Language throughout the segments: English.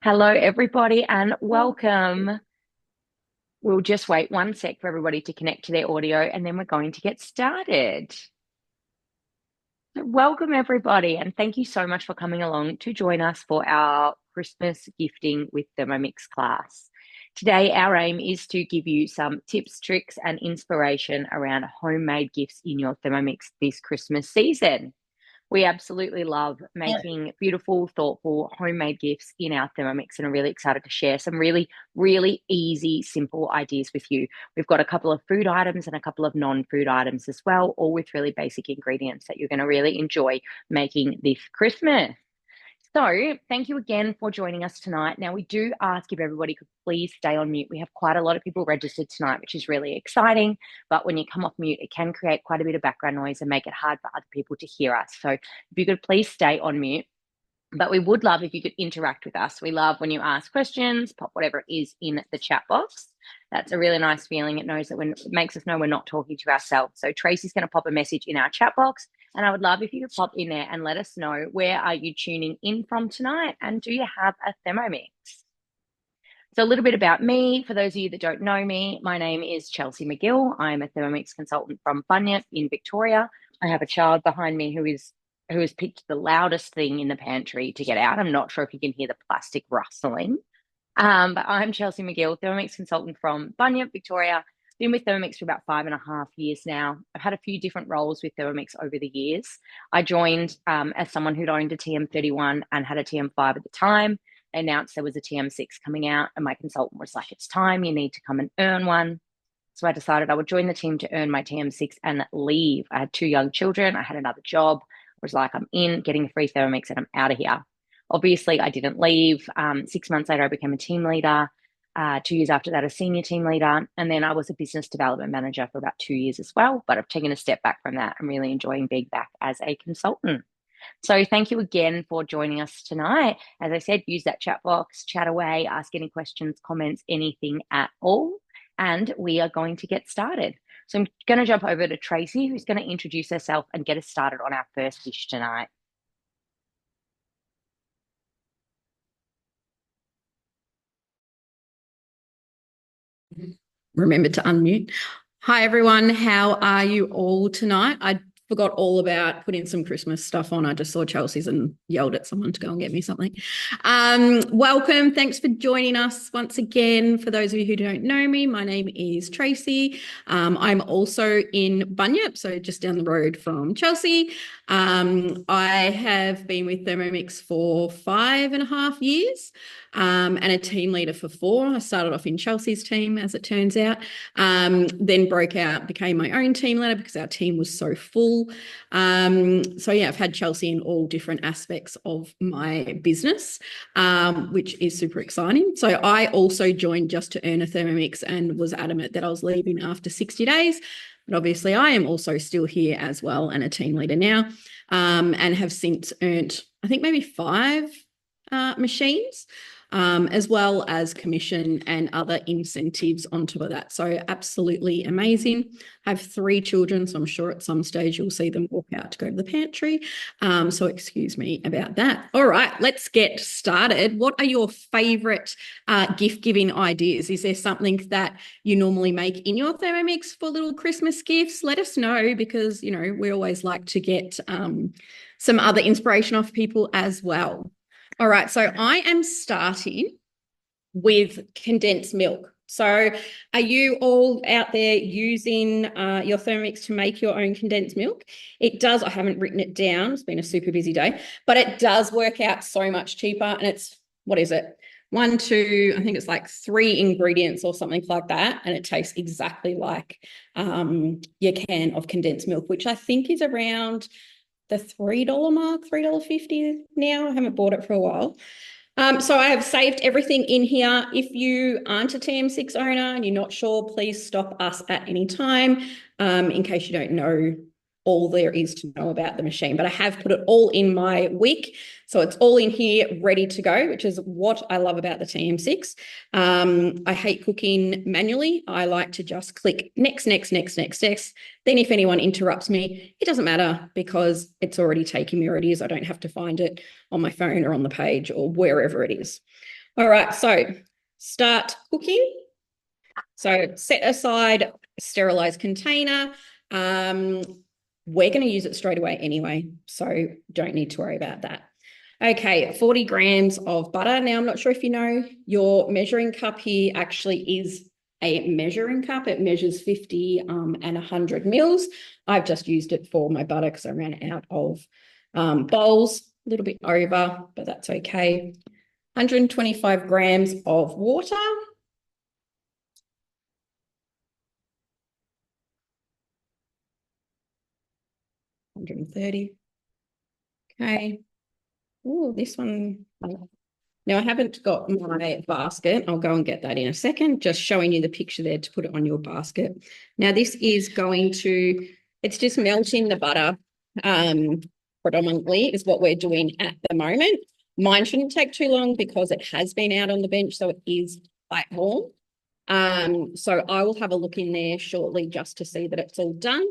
Hello, everybody, and welcome. We'll just wait 1 sec for everybody to connect to their audio, and then we're going to get started. Welcome, everybody, and thank you so much for coming along to join us for our Christmas gifting with Thermomix class. Today, our aim is to give you some tips, tricks, and inspiration around homemade gifts in your Thermomix this Christmas season. We absolutely love making beautiful, thoughtful, homemade gifts in our Thermomix and are really excited to share some really, really easy, simple ideas with you. We've got a couple of food items and a couple of non-food items as well, all with really basic ingredients that you're going to really enjoy making this Christmas. So, thank you again for joining us tonight. Now, we do ask if everybody could please stay on mute. We have quite a lot of people registered tonight, which is really exciting. But when you come off mute, it can create quite a bit of background noise and make it hard for other people to hear us. So, if you could please stay on mute. But we would love if you could interact with us. We love when you ask questions, pop whatever it is in the chat box. That's a really nice feeling. It makes us know we're not talking to ourselves. So Tracey's going to pop a message in our chat box, and I would love if you could pop in there and let us know, where are you tuning in from tonight, and do you have a Thermomix? So a little bit about me. For those of you that don't know me, my name is Chelsea McGill. I'm a Thermomix consultant from Bunyip in Victoria. I have a child behind me who has picked the loudest thing in the pantry to get out. I'm not sure if you can hear the plastic rustling. But I'm Chelsea McGill, Thermomix consultant from Bunyip, Victoria. Been with Thermomix for about 5.5 years now. I've had a few different roles with Thermomix over the years. I joined as someone who'd owned a TM31 and had a TM5 at the time. They announced there was a TM6 coming out, and my consultant was like, it's time, you need to come and earn one. So I decided I would join the team to earn my TM6 and leave. I had 2 young children. I had another job. I was like, I'm in, getting a free Thermomix, and I'm out of here. Obviously, I didn't leave. 6 months later, I became a team leader. 2 years after that, a senior team leader. And then I was a business development manager for about 2 years as well. But I've taken a step back from that. I'm really enjoying being back as a consultant. So thank you again for joining us tonight. As I said, use that chat box, chat away, ask any questions, comments, anything at all. And we are going to get started. So I'm going to jump over to Tracey, who's going to introduce herself and get us started on our first dish tonight. Remember to unmute. Hi, everyone. How are you all tonight? I forgot all about putting some Christmas stuff on. I just saw Chelsea's and yelled at someone to go and get me something. Welcome. Thanks for joining us once again. For those of you who don't know me, my name is Tracey. I'm also in Bunyip, so just down the road from Chelsea. I have been with Thermomix for 5.5 years. And a team leader for 4. I started off in Chelsea's team, as it turns out, then broke out, became my own team leader because our team was so full. So yeah, I've had Chelsea in all different aspects of my business, which is super exciting. So I also joined just to earn a Thermomix and was adamant that I was leaving after 60 days. But obviously I am also still here as well and a team leader now, and have since earned, I think, maybe 5 machines, as well as commission and other incentives on top of that. So absolutely amazing. I have 3 children, so I'm sure at some stage you'll see them walk out to go to the pantry. So excuse me about that. All right, let's get started. What are your favourite gift giving ideas? Is there something that you normally make in your Thermomix for little Christmas gifts? Let us know, because, you know, we always like to get some other inspiration off people as well. All right, so I am starting with condensed milk. So are you all out there using your Thermomix to make your own condensed milk? It does. I haven't written it down. It's been a super busy day, but it does work out so much cheaper. And it's, what is it? 1, 2, I think it's like 3 ingredients or something like that. And it tastes exactly like your can of condensed milk, which I think is around the $3 mark, $3.50 now. I haven't bought it for a while. So I have saved everything in here. If you aren't a TM6 owner and you're not sure, please stop us at any time, in case you don't know all there is to know about the machine. But I have put it all in my week. So it's all in here ready to go, which is what I love about the TM6. I hate cooking manually. I like to just click next, next, next, next, next. Then if anyone interrupts me, it doesn't matter because it's already taking me where it is. I don't have to find it on my phone or on the page or wherever it is. All right, so start cooking. So set aside a sterilized container. We're going to use it straight away anyway, so don't need to worry about that. Okay, 40 grams of butter. Now, I'm not sure if you know, your measuring cup here actually is a measuring cup. It measures 50 and 100 mils. I've just used it for my butter because I ran out of bowls, a little bit over, but that's okay. 125 grams of water. 130. Okay. Oh, this one. Now, I haven't got my basket. I'll go and get that in a second, just showing you the picture there to put it on your basket. Now, this is going to, it's just melting the butter predominantly is what we're doing at the moment. Mine shouldn't take too long because it has been out on the bench, so it is quite warm. So I will have a look in there shortly just to see that it's all done.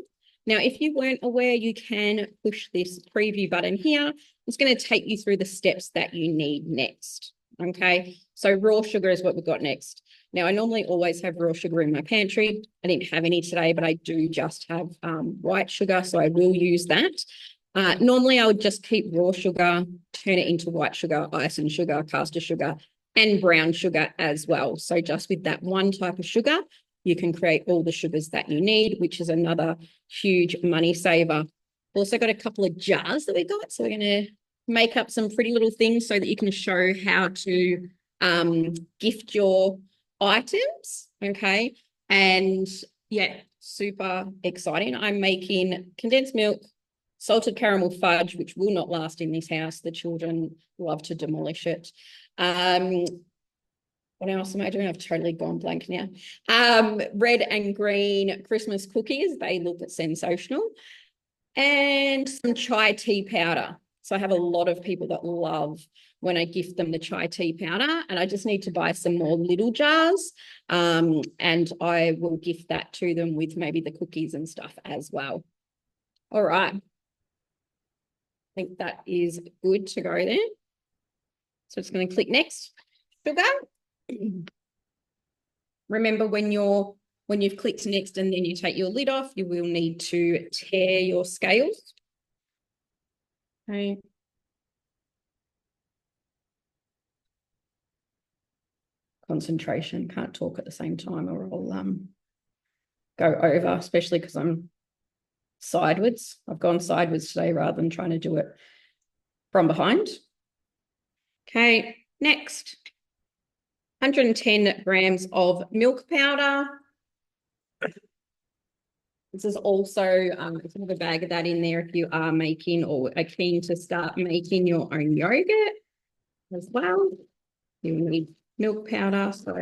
Now, if you weren't aware, you can push this preview button here. It's going to take you through the steps that you need next. Okay, so raw sugar is what we've got next. Now, I normally always have raw sugar in my pantry. I didn't have any today, but I do just have white sugar, so I will use that. Normally, I would just keep raw sugar, turn it into white sugar, icing sugar, caster sugar, and brown sugar as well. So just with that one type of sugar, you can create all the sugars that you need, which is another huge money saver. We've also got a couple of jars that we got. So we're going to make up some pretty little things so that you can show how to gift your items. Okay. And yeah, super exciting. I'm making condensed milk, salted caramel fudge, which will not last in this house. The children love to demolish it. What else am I doing? I've totally gone blank now. Red and green Christmas cookies. They look sensational. And some chai tea powder. So I have a lot of people that love when I gift them the chai tea powder, and I just need to buy some more little jars. And I will gift that to them with maybe the cookies and stuff as well. All right. I think that is good to go there. So it's going to click next. Sugar. Remember when you've clicked next and then you take your lid off, you will need to tear your scales. Okay. Concentration, can't talk at the same time or I'll go over, especially because I'm sideways. I've gone sideways today rather than trying to do it from behind. Okay, next. 110 grams of milk powder. This is also, there's a bag of that in there if you are making or are keen to start making your own yogurt as well. You need milk powder, so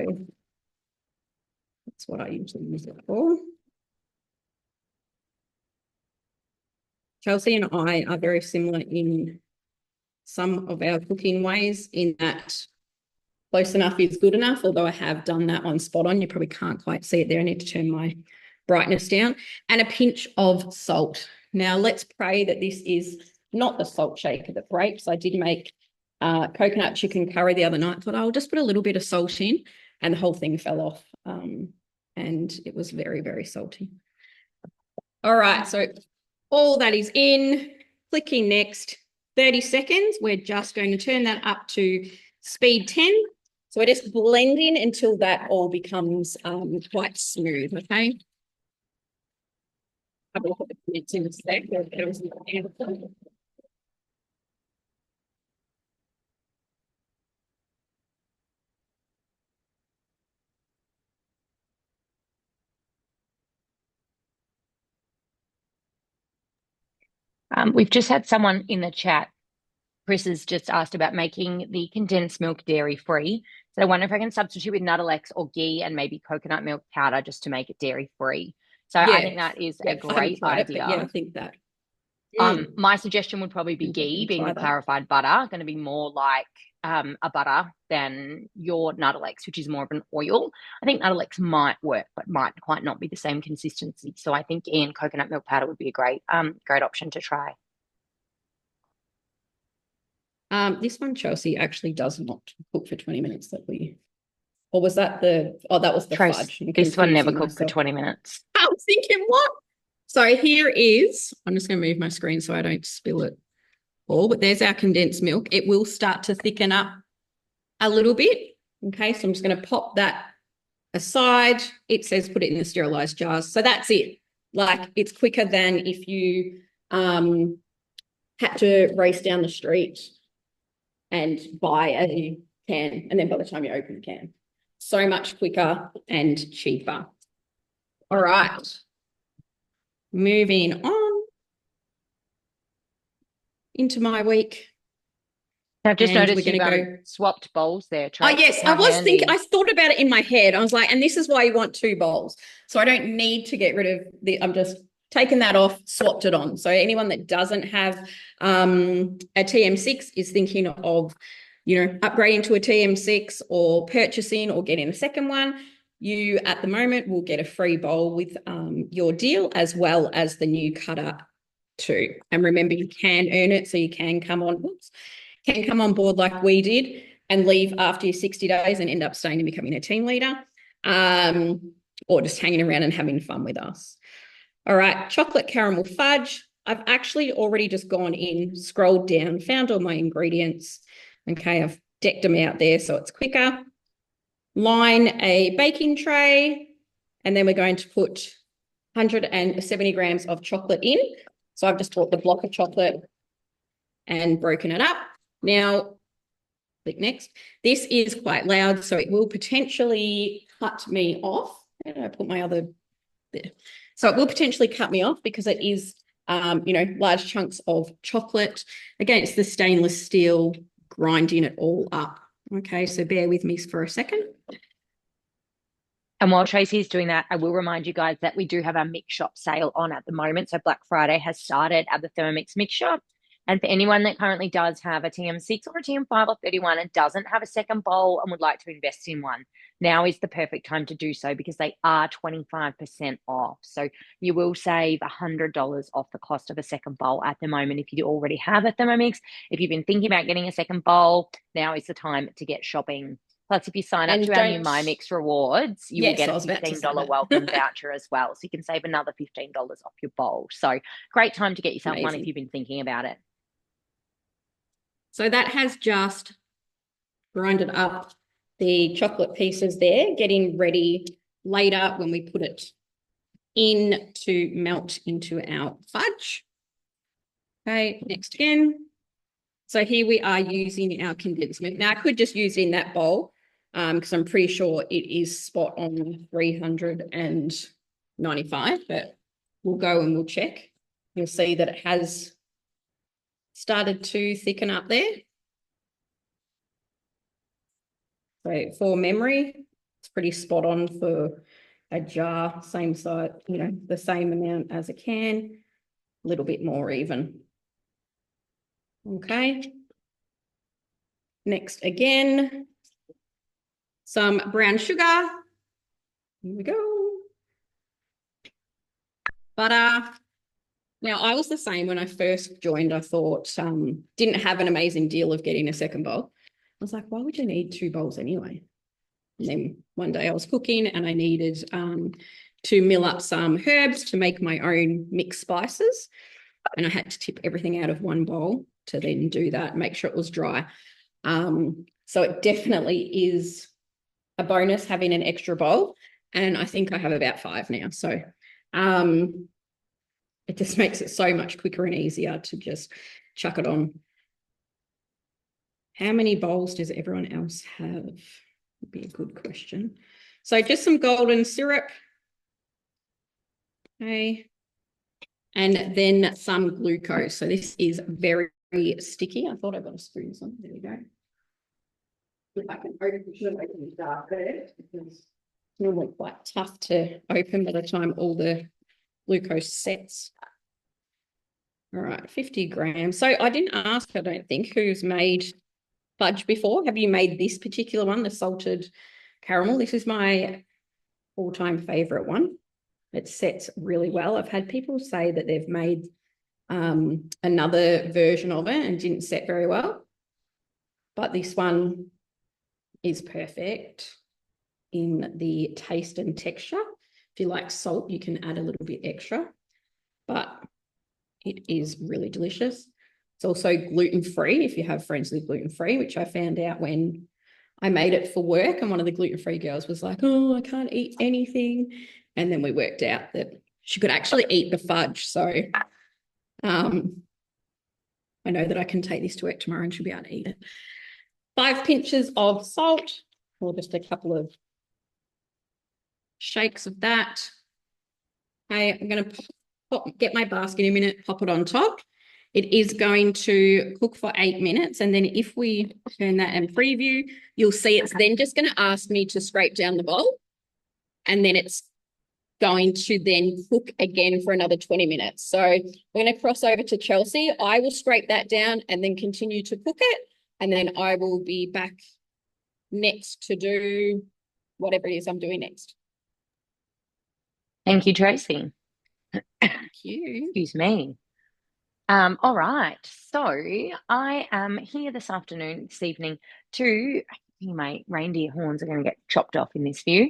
that's what I usually use it for. Chelsea and I are very similar in some of our cooking ways in that close enough is good enough, although I have done that one spot on. You probably can't quite see it there. I need to turn my brightness down. And a pinch of salt. Now, let's pray that this is not the salt shaker that breaks. I did make coconut chicken curry the other night. Thought I'll just put a little bit of salt in, and the whole thing fell off. And it was very, very salty. All right, so all that is in. Clicking next. 30 seconds. We're just going to turn that up to speed 10. So we're just blending until that all becomes quite smooth, okay? I will put the comments in a sec. We've just had someone in the chat. Chris has just asked about making the condensed milk dairy-free. So I wonder if I can substitute with Nuttelex or ghee and maybe coconut milk powder just to make it dairy-free. So yeah, I think that is a great idea. Yeah, I think that. My suggestion would probably be ghee, being Try the that. clarified butter, going to be more like a butter than your Nuttelex, which is more of an oil. I think Nuttelex might work, but might quite not be the same consistency. So I think ghee and coconut milk powder would be a great option to try. This one, Chelsea, actually does not cook for 20 minutes or was that that was the Trace, fudge. I'm this one never confusing cooked for myself. 20 minutes. I was thinking, what? So here is, I'm just going to move my screen so I don't spill it all, but there's our condensed milk. It will start to thicken up a little bit. Okay, so I'm just going to pop that aside. It says put it in the sterilized jars. So that's it. Like, it's quicker than if you had to race down the street and buy a can, and then by the time you open the can, so much quicker and cheaper. All right, moving on into my week. I've just And noticed we're you've going to go. swapped bowls there, Oh, Trace. yes, How handy. I thought about it in my head. I was like, and this is why you want 2 bowls. So I don't need to get rid of I'm just taking that off, swapped it on. So anyone that doesn't have a TM6 is thinking of, upgrading to a TM6 or purchasing or getting a second one, you at the moment will get a free bowl with your deal, as well as the new cutter too. And remember, you can earn it, so you can come on board like we did and leave after your 60 days and end up staying and becoming a team leader, or just hanging around and having fun with us. All right, chocolate caramel fudge. I've actually already just gone in, scrolled down, found all my ingredients. Okay, I've decked them out there so it's quicker. Line a baking tray, and then we're going to put 170 grams of chocolate in. So I've just bought the block of chocolate and broken it up. Now, click next. This is quite loud, so it will potentially cut me off. Where did I put my other there? So it will potentially cut me off because it is, large chunks of chocolate against the stainless steel, grinding it all up. Okay, so bear with me for a second. And while Tracy is doing that, I will remind you guys that we do have our mix shop sale on at the moment. So Black Friday has started at the Thermomix mix shop. And for anyone that currently does have a TM6 or a TM5 or 31 and doesn't have a second bowl and would like to invest in one, now is the perfect time to do so because they are 25% off. So you will save $100 off the cost of a second bowl at the moment if you already have a Thermomix. If you've been thinking about getting a second bowl, now is the time to get shopping. Plus, if you sign up to our new MyMix rewards, you will get a $15 welcome voucher as well. So you can save another $15 off your bowl. So great time to get yourself one if you've been thinking about it. So that has just grinded up the chocolate pieces there, getting ready later when we put it in to melt into our fudge. Okay, next again. So here we are using our condensed milk. Now I could just use it in that bowl because I'm pretty sure it is spot on 395, but we'll go and we'll check. You'll see that it has started to thicken up there. So for memory, it's pretty spot on for a jar, same size, the same amount as a can, a little bit more even. Okay. Next again, some brown sugar. Here we go. Butter. Now, I was the same when I first joined. I thought, didn't have an amazing deal of getting a second bowl. I was like, why would you need 2 bowls anyway? And then one day I was cooking and I needed to mill up some herbs to make my own mixed spices. And I had to tip everything out of one bowl to then do that, make sure it was dry. So it definitely is a bonus having an extra bowl. And I think I have about 5 now. So it just makes it so much quicker and easier to just chuck it on. How many bowls does everyone else have? Would be a good question. So just some golden syrup. Okay. And then some glucose. So this is very sticky. I thought I got a spoon. So there we go. If I can open, should have opened the jar first because it's normally quite tough to open by the time all the glucose sets. All right, 50 grams. So I didn't ask, I don't think, who's made fudge before. Have you made this particular one, the salted caramel? This is my all-time favorite one. It sets really well. I've had people say that they've made another version of it and didn't set very well. But this one is perfect in the taste and texture. If you like salt, you can add a little bit extra, but it is really delicious. It's also gluten-free if you have friends with gluten-free, which I found out when I made it for work, and one of the gluten-free girls was like, oh, I can't eat anything. And then we worked out that she could actually eat the fudge. So I know that I can take this to work tomorrow and she'll be able to eat it. 5 pinches of salt, or just a couple of shakes of that. Okay, I'm going to get my basket in a minute, pop it on top. It is going to cook for 8 minutes. And then if we turn that and preview, you'll see it's then just going to ask me to scrape down the bowl. And then it's going to then cook again for another 20 minutes. So we're going to cross over to Chelsea. I will scrape that down and then continue to cook it. And then I will be back next to do whatever it is I'm doing next. Thank you, Tracy. Thank you. Excuse me. All right. So I am here this evening to, I think my reindeer horns are going to get chopped off in this view.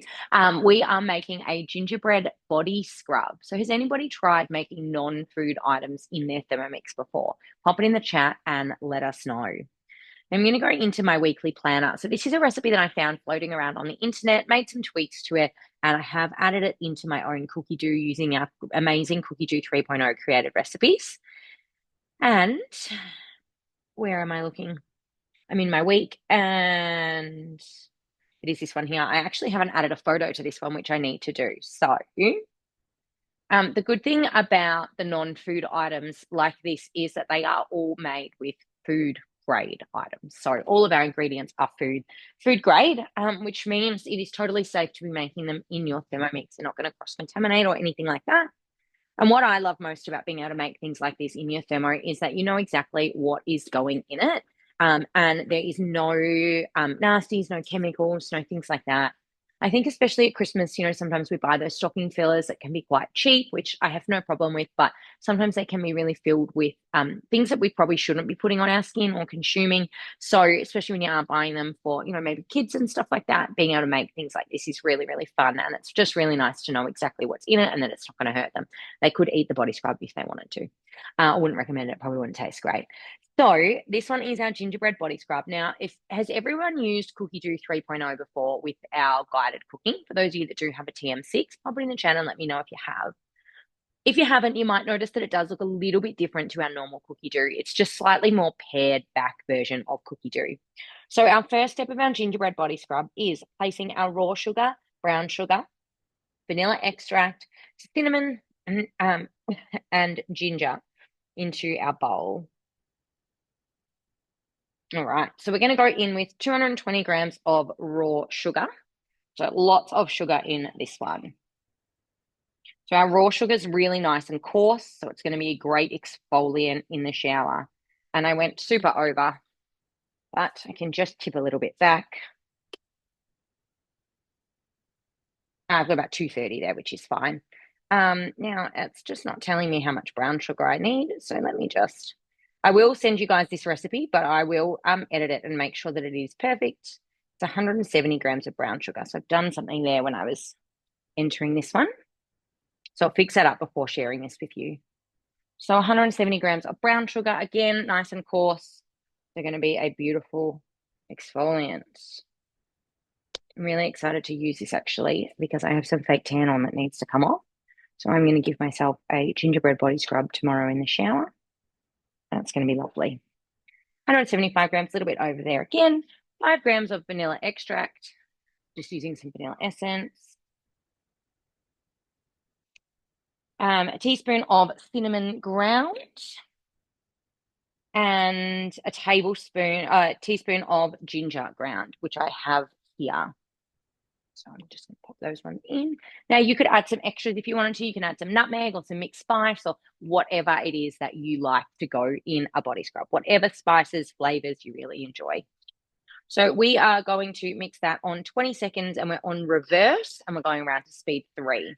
We are making a gingerbread body scrub. So has anybody tried making non-food items in their Thermomix before? Pop it in the chat and let us know. I'm going to go into my weekly planner. So this is a recipe that I found floating around on the internet, made some tweaks to it, and I have added it into my own cookie dough using our amazing Cookie Dough 3.0 created recipes. And where am I looking? I'm in my week, and it is this one here. I actually haven't added a photo to this one, which I need to do. So the good thing about the non-food items like this is that they are all made with food grade items. So all of our ingredients are food grade, which means it is totally safe to be making them in your Thermomix. They're not going to cross-contaminate or anything like that. And what I love most about being able to make things like this in your thermo is that you know exactly what is going in it. And there is no nasties, no chemicals, no things like that. I think especially at Christmas, you know, sometimes we buy those stocking fillers that can be quite cheap, which I have no problem with, but sometimes they can be really filled with things that we probably shouldn't be putting on our skin or consuming. So especially when you are buying them for, you know, maybe kids and stuff like that, being able to make things like this is really, really fun. And it's just really nice to know exactly what's in it and that it's not going to hurt them. They could eat the body scrub if they wanted to. I wouldn't recommend it. It probably wouldn't taste great. So this one is our gingerbread body scrub. Now, has everyone used Cookie Dough 3.0 before with our guided cooking? For those of you that do have a TM6, pop it in the channel and let me know if you have. If you haven't, you might notice that it does look a little bit different to our normal cookie dough. It's just slightly more pared back version of cookie dough. So our first step of our gingerbread body scrub is placing our raw sugar, brown sugar, vanilla extract, cinnamon, and ginger into our bowl. All right, so we're going to go in with 220 grams of raw sugar. So lots of sugar in this one. So our raw sugar is really nice and coarse, so it's going to be a great exfoliant in the shower. And I went super over, but I can just tip a little bit back. I've got about 230 there, which is fine. Now, it's just not telling me how much brown sugar I need, so let me just... I will send you guys this recipe, but I will edit it and make sure that it is perfect. It's 170 grams of brown sugar. So I've done something there when I was entering this one. So I'll fix that up before sharing this with you. So 170 grams of brown sugar, again, nice and coarse. They're going to be a beautiful exfoliant. I'm really excited to use this actually because I have some fake tan on that needs to come off. So I'm going to give myself a gingerbread body scrub tomorrow in the shower. That's going to be lovely. 175 grams, a little bit over there again. 5 grams of vanilla extract, just using some vanilla essence. A teaspoon of cinnamon ground. And a teaspoon of ginger ground, which I have here. So I'm just going to pop those ones in. Now you could add some extras if you wanted to. You can add some nutmeg or some mixed spice or whatever it is that you like to go in a body scrub, whatever spices, flavors you really enjoy. So we are going to mix that on 20 seconds and we're on reverse and we're going around to speed 3.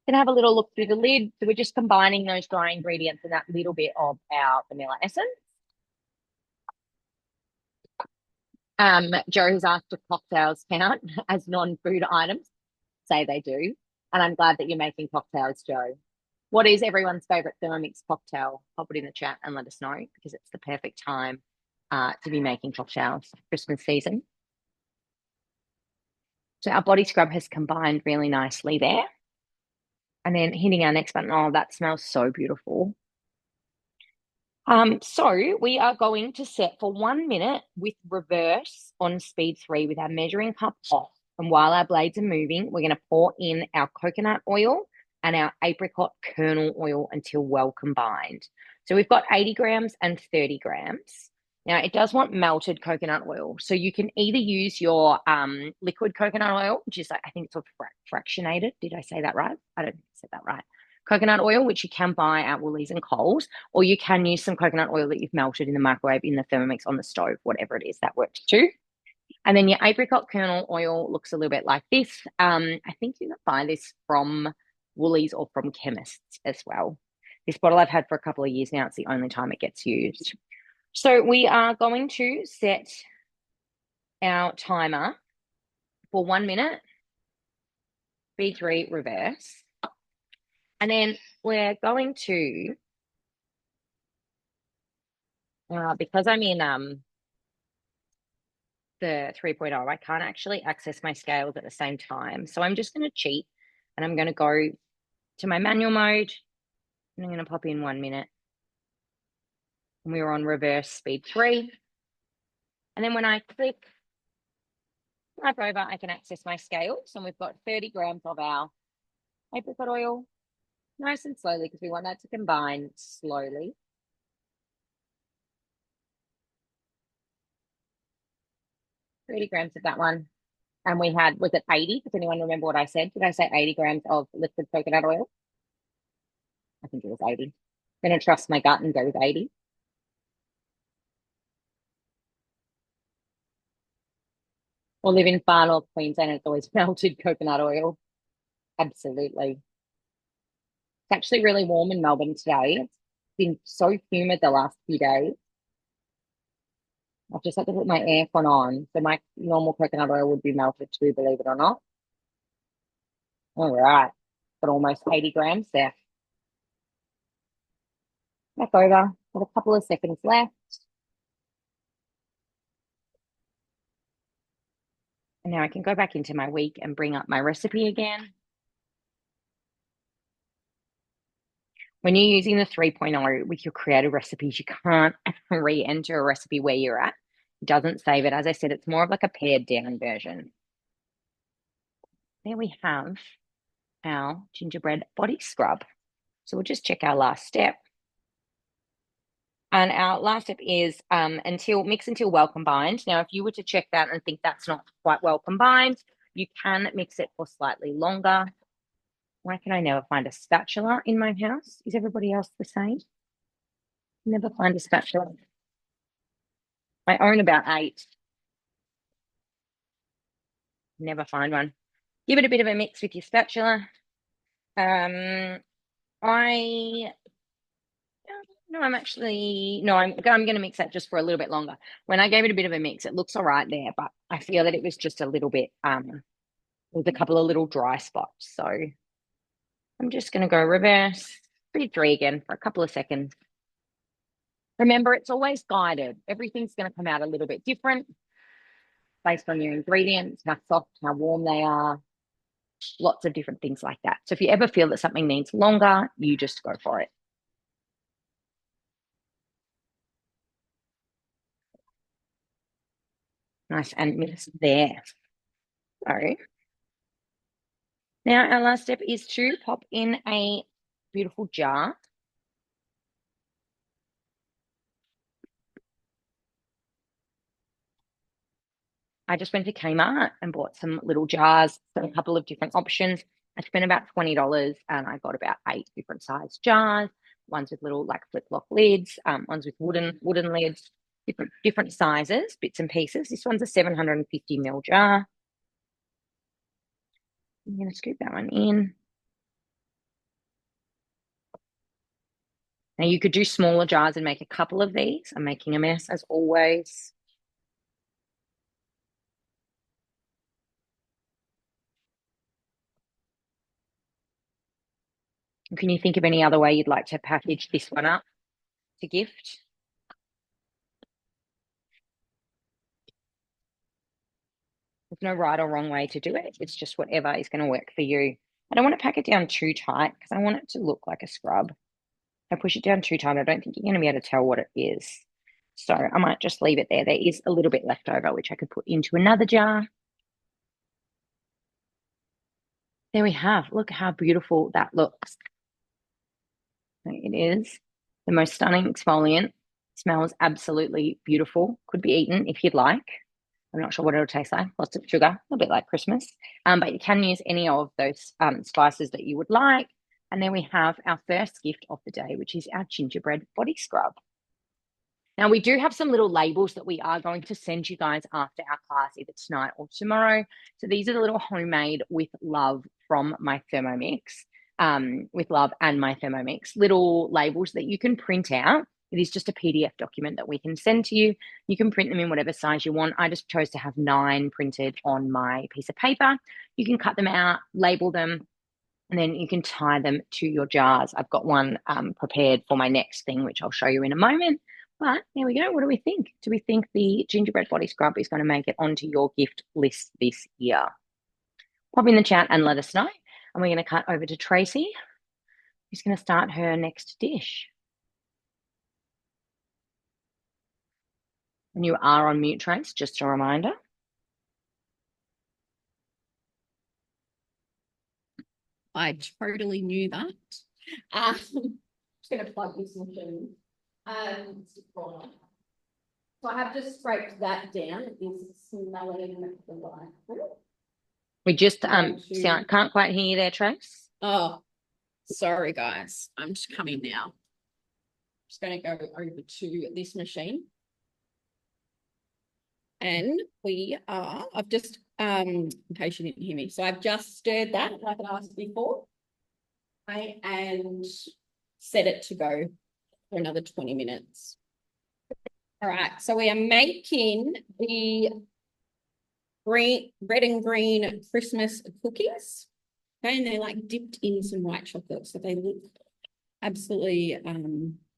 Gonna have a little look through the lid. So we're just combining those dry ingredients and that little bit of our vanilla essence. Joe has asked if cocktails count as non-food items. Say they do. And I'm glad that you're making cocktails, Joe. What is everyone's favorite Thermomix cocktail? Pop it in the chat and let us know because it's the perfect time to be making cocktails Christmas season. So our body scrub has combined really nicely there. And then hitting our next button. Oh, that smells so beautiful. So we are going to set for 1 minute with reverse on speed 3 with our measuring cup off. And while our blades are moving, we're going to pour in our coconut oil and our apricot kernel oil until well combined. So we've got 80 grams and 30 grams. Now, it does want melted coconut oil. So you can either use your liquid coconut oil, which is, I think it's fractionated. Did I say that right? I don't think I said that right. Coconut oil, which you can buy at Woolies and Coles, or you can use some coconut oil that you've melted in the microwave in the Thermomix on the stove, whatever it is, that works too. And then your apricot kernel oil looks a little bit like this. I think you can buy this from Woolies or from chemists as well. This bottle I've had for a couple of years now. It's the only time it gets used. So we are going to set our timer for 1 minute, speed 3, reverse. And then we're going to, because I'm in the 3.0, I can't actually access my scales at the same time. So I'm just going to cheat and I'm going to go to my manual mode and I'm going to pop in 1 minute. And we were on reverse speed 3. And then when I click type over, I can access my scales. And we've got 30 grams of our apricot oil, nice and slowly because we want that to combine slowly. 30 grams of that one. And we had, was it 80? Does anyone remember what I said? Did I say 80 grams of liquid coconut oil? I think it was 80. I'm going to trust my gut and go with 80. Or live in far north Queensland, it's always melted coconut oil. Absolutely. It's actually really warm in Melbourne today. It's been so humid the last few days. I've just had to put my aircon on, so my normal coconut oil would be melted too, believe it or not. All right, got almost 80 grams there. Back over, got a couple of seconds left. And now I can go back into my week and bring up my recipe again. When you're using the 3.0 with your creative recipes, you can't re-enter a recipe where you're at. It doesn't save it. As I said, it's more of like a pared down version. There we have our gingerbread body scrub. So we'll just check our last step. And our last step is mix until well combined. Now, if you were to check that and think that's not quite well combined, you can mix it for slightly longer. Why can I never find a spatula in my house? Is everybody else the same? Never find a spatula. I own about 8. Never find one. Give it a bit of a mix with your spatula. I'm going to mix that just for a little bit longer. When I gave it a bit of a mix, it looks all right there, but I feel that it was just a little bit, with a couple of little dry spots. So I'm just going to go reverse, speed 3 again for a couple of seconds. Remember, it's always guided. Everything's going to come out a little bit different based on your ingredients, how soft, how warm they are, lots of different things like that. So if you ever feel that something needs longer, you just go for it. Nice and mixed there. So now our last step is to pop in a beautiful jar. I just went to Kmart and bought some little jars, a couple of different options. I spent about $20 and I got about 8 different size jars, ones with little like flip-flop lids, ones with wooden lids, different sizes, bits and pieces. This one's a 750 ml jar. I'm going to scoop that one in. Now you could do smaller jars and make a couple of these. I'm making a mess as always. Can you think of any other way you'd like to package this one up to gift? There's no right or wrong way to do it. It's just whatever is going to work for you. I don't want to pack it down too tight because I want it to look like a scrub. If I push it down too tight, I don't think you're going to be able to tell what it is. So I might just leave it there. There is a little bit left over, which I could put into another jar. There we have. Look how beautiful that looks. It is the most stunning exfoliant. Smells absolutely beautiful. Could be eaten if you'd like. I'm not sure what it'll taste like. Lots of sugar, a little bit like Christmas. But you can use any of those spices that you would like. And then we have our first gift of the day, which is our gingerbread body scrub. Now, we do have some little labels that we are going to send you guys after our class, either tonight or tomorrow. So these are the little homemade with love from my Thermomix, with love and my Thermomix, little labels that you can print out. It is just a PDF document that we can send to you. You can print them in whatever size you want. I just chose to have 9 printed on my piece of paper. You can cut them out, label them, and then you can tie them to your jars. I've got one prepared for my next thing, which I'll show you in a moment. But there we go. What do we think? Do we think the gingerbread body scrub is going to make it onto your gift list this year? Pop in the chat and let us know. And we're going to cut over to Tracey, who's going to start her next dish. And you are on mute, Trace, just a reminder. I totally knew that. I'm just going to plug this machine. So I have just scraped that down. It is smelling delightful. We just can't quite hear you there, Trace. Oh, sorry, guys. I'm just coming now. Just going to go over to this machine. And I've just, in case you didn't hear me, so I've just stirred that like I asked before, okay, and set it to go for another 20 minutes. All right, so we are making the red and green Christmas cookies, okay, and they're like dipped in some white chocolate, so they look absolutely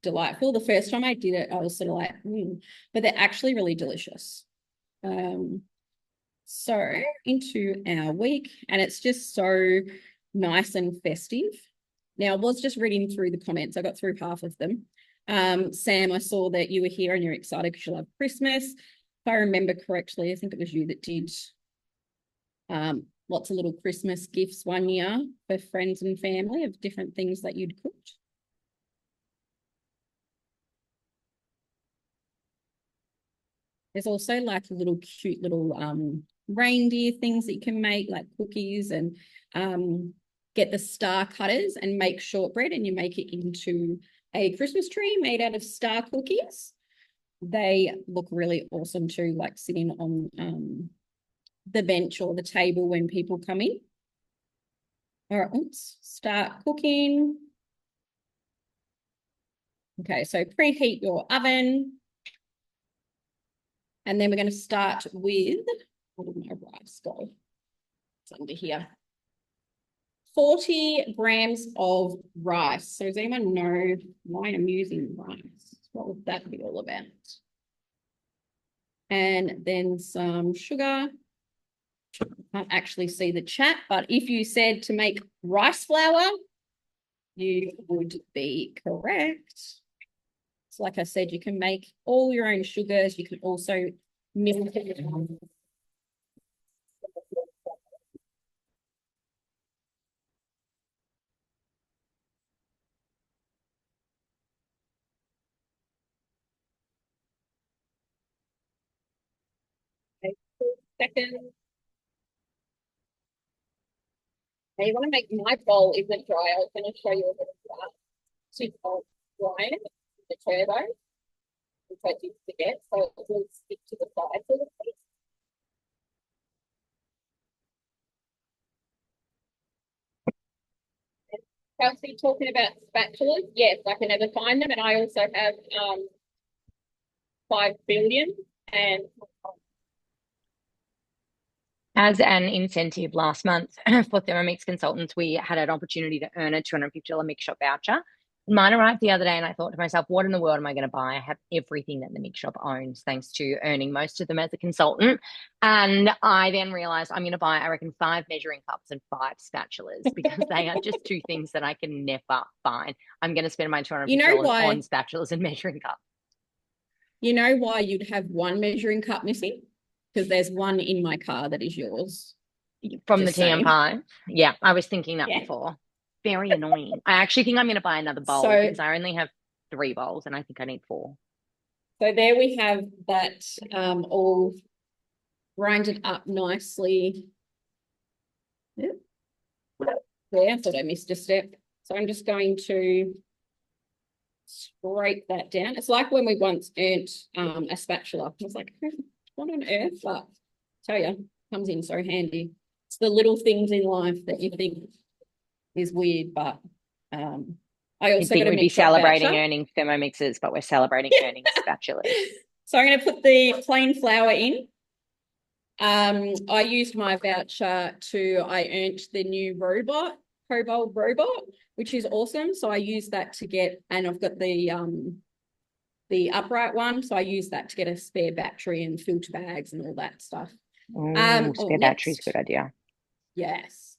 delightful. The first time I did it, I was sort of like, but they're actually really delicious. So into our week, and it's just so nice and festive. Now, I was just reading through the comments. I got through half of them. Sam, I saw that you were here and you're excited because you love Christmas. If I remember correctly, I think it was you that did lots of little Christmas gifts one year for friends and family of different things that you'd cooked. There's also like little cute little reindeer things that you can make, like cookies, and get the star cutters and make shortbread, and you make it into a Christmas tree made out of star cookies. They look really awesome too, like sitting on the bench or the table when people come in. All right, let's start cooking. Okay, so preheat your oven. And then we're going to start with, where did my rice go? It's under here. 40 grams of rice. So does anyone know why I'm using rice? What would that be all about? And then some sugar. I can't actually see the chat, but if you said to make rice flour, you would be correct. So like I said, you can make all your own sugars. You can also milk it. seconds. Now you want to make my bowl isn't dry. I was going to show you a bit of that. To dry it, the turbo, which I did forget, so it will stick to the sides of the piece. Chelsea talking about spatulas. Yes, I can never find them, and I also have 5 billion. And as an incentive last month for Thermomix consultants, we had an opportunity to earn a $250 Mix Shop voucher. Mine arrived the other day, and I thought to myself, what in the world am I going to buy? I have everything that the Mix Shop owns, thanks to earning most of them as a consultant. And I then realized I'm going to buy, I reckon, 5 measuring cups and 5 spatulas because they are just two things that I can never find. I'm going to spend my $250 on spatulas and measuring cups. You know why you'd have one measuring cup missing? Because there's one in my car that is yours. From just the TM pie? Yeah, I was thinking that before. Very annoying. I actually think I'm going to buy another bowl because I only have 3 bowls and I think I need 4. So there we have that all grinded up nicely. There, I thought I missed a step. So I'm just going to scrape that down. It's like when we once earned a spatula. I was like, what on earth? But tell you, comes in so handy. It's the little things in life that you think is weird, but I also think we'd be celebrating earning Thermomixes, but we're celebrating earning spatulas. So I'm going to put the plain flour in. I used my voucher I earned the new Cobalt robot, which is awesome. So I used that to get, and I've got the upright one. So I used that to get a spare battery and filter bags and all that stuff. Spare battery's a good idea. Yes.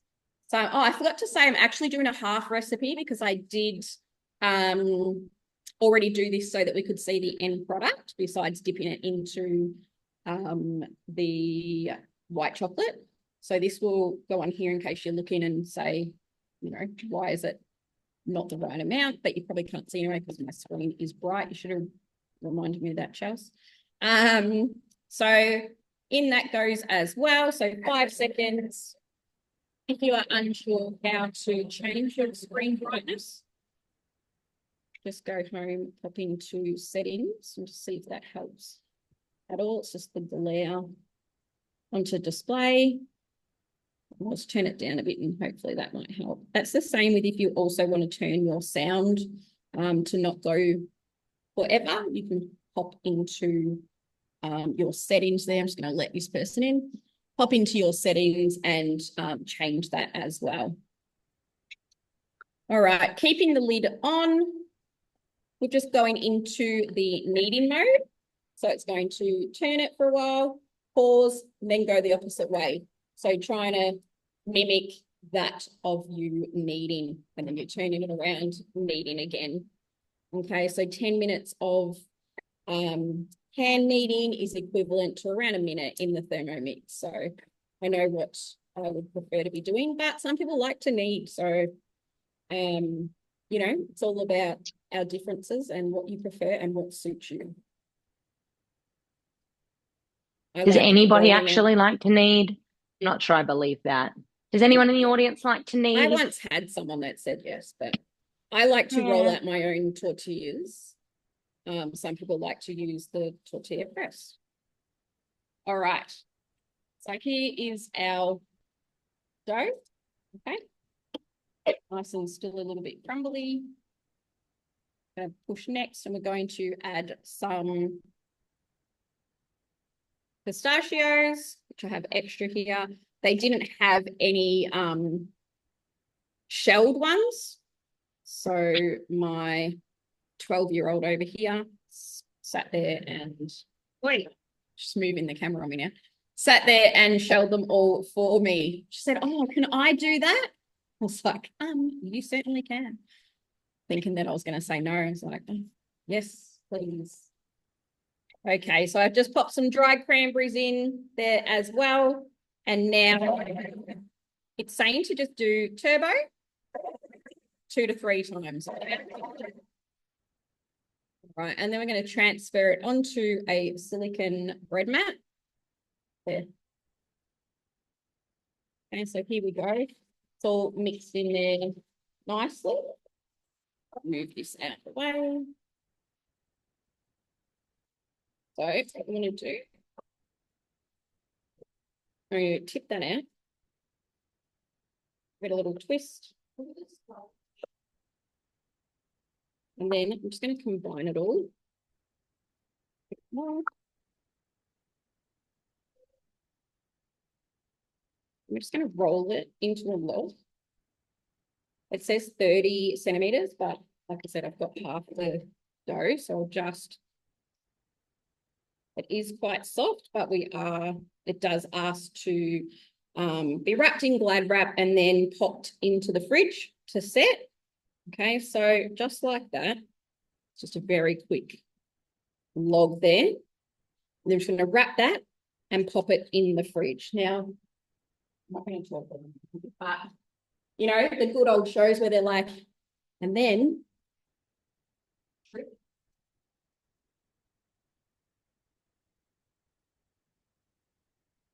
So, I forgot to say I'm actually doing a half recipe because I did already do this so that we could see the end product besides dipping it into the white chocolate. So this will go on here in case you're looking and say, you know, why is it not the right amount? But you probably can't see anyway because my screen is bright. You should have reminded me of that, Chelsea. So in that goes as well. So 5 seconds. If you are unsure how to change your screen brightness, just go home, pop into settings and just see if that helps at all. It's just the glare onto display. Let's turn it down a bit and hopefully that might help. That's the same with if you also want to turn your sound to not go forever. You can pop into your settings there. I'm just going to let this person in. Pop into your settings and change that as well. All right, keeping the lid on. We're just going into the kneading mode. So it's going to turn it for a while, pause, and then go the opposite way. So trying to mimic that of you kneading, and then you're turning it around, kneading again. Okay, so 10 minutes of hand kneading is equivalent to around a minute in the Thermomix. So I know what I would prefer to be doing, but some people like to knead. So, you know, it's all about our differences and what you prefer and what suits you. Does anybody actually like to knead? I'm not sure I believe that. Does anyone in the audience like to knead? I once had someone that said yes, but I like to roll out my own tortillas. Some people like to use the tortilla press. All right. So here is our dough. Okay. Nice and still a little bit crumbly. Going to push next, and we're going to add some pistachios, which I have extra here. They didn't have any shelled ones. So my 12-year-old over here sat there and just moving the camera on me now. Sat there and shelled them all for me. She said, "Oh, can I do that?" I was like, you certainly can. Thinking that I was going to say no. I was like, oh, yes, please. Okay, so I've just popped some dried cranberries in there as well. And now it's saying to just do turbo 2 to 3 times. Right, and then we're going to transfer it onto a silicone bread mat. There. Okay, so here we go. It's all mixed in there nicely. Move this out of the way. So what I'm going to do, I'm going to tip that out. Give it a little twist. And then I'm just going to combine it all. I'm just going to roll it into a loaf. It says 30 centimeters, but like I said, I've got half the dough, so I'll just, it is quite soft, but it does ask to be wrapped in Glad wrap and then popped into the fridge to set. Okay, so just like that, it's just a very quick log there. And I'm just going to wrap that and pop it in the fridge. Now, I'm not going to talk about it, but you know, the good old shows where they're like, and then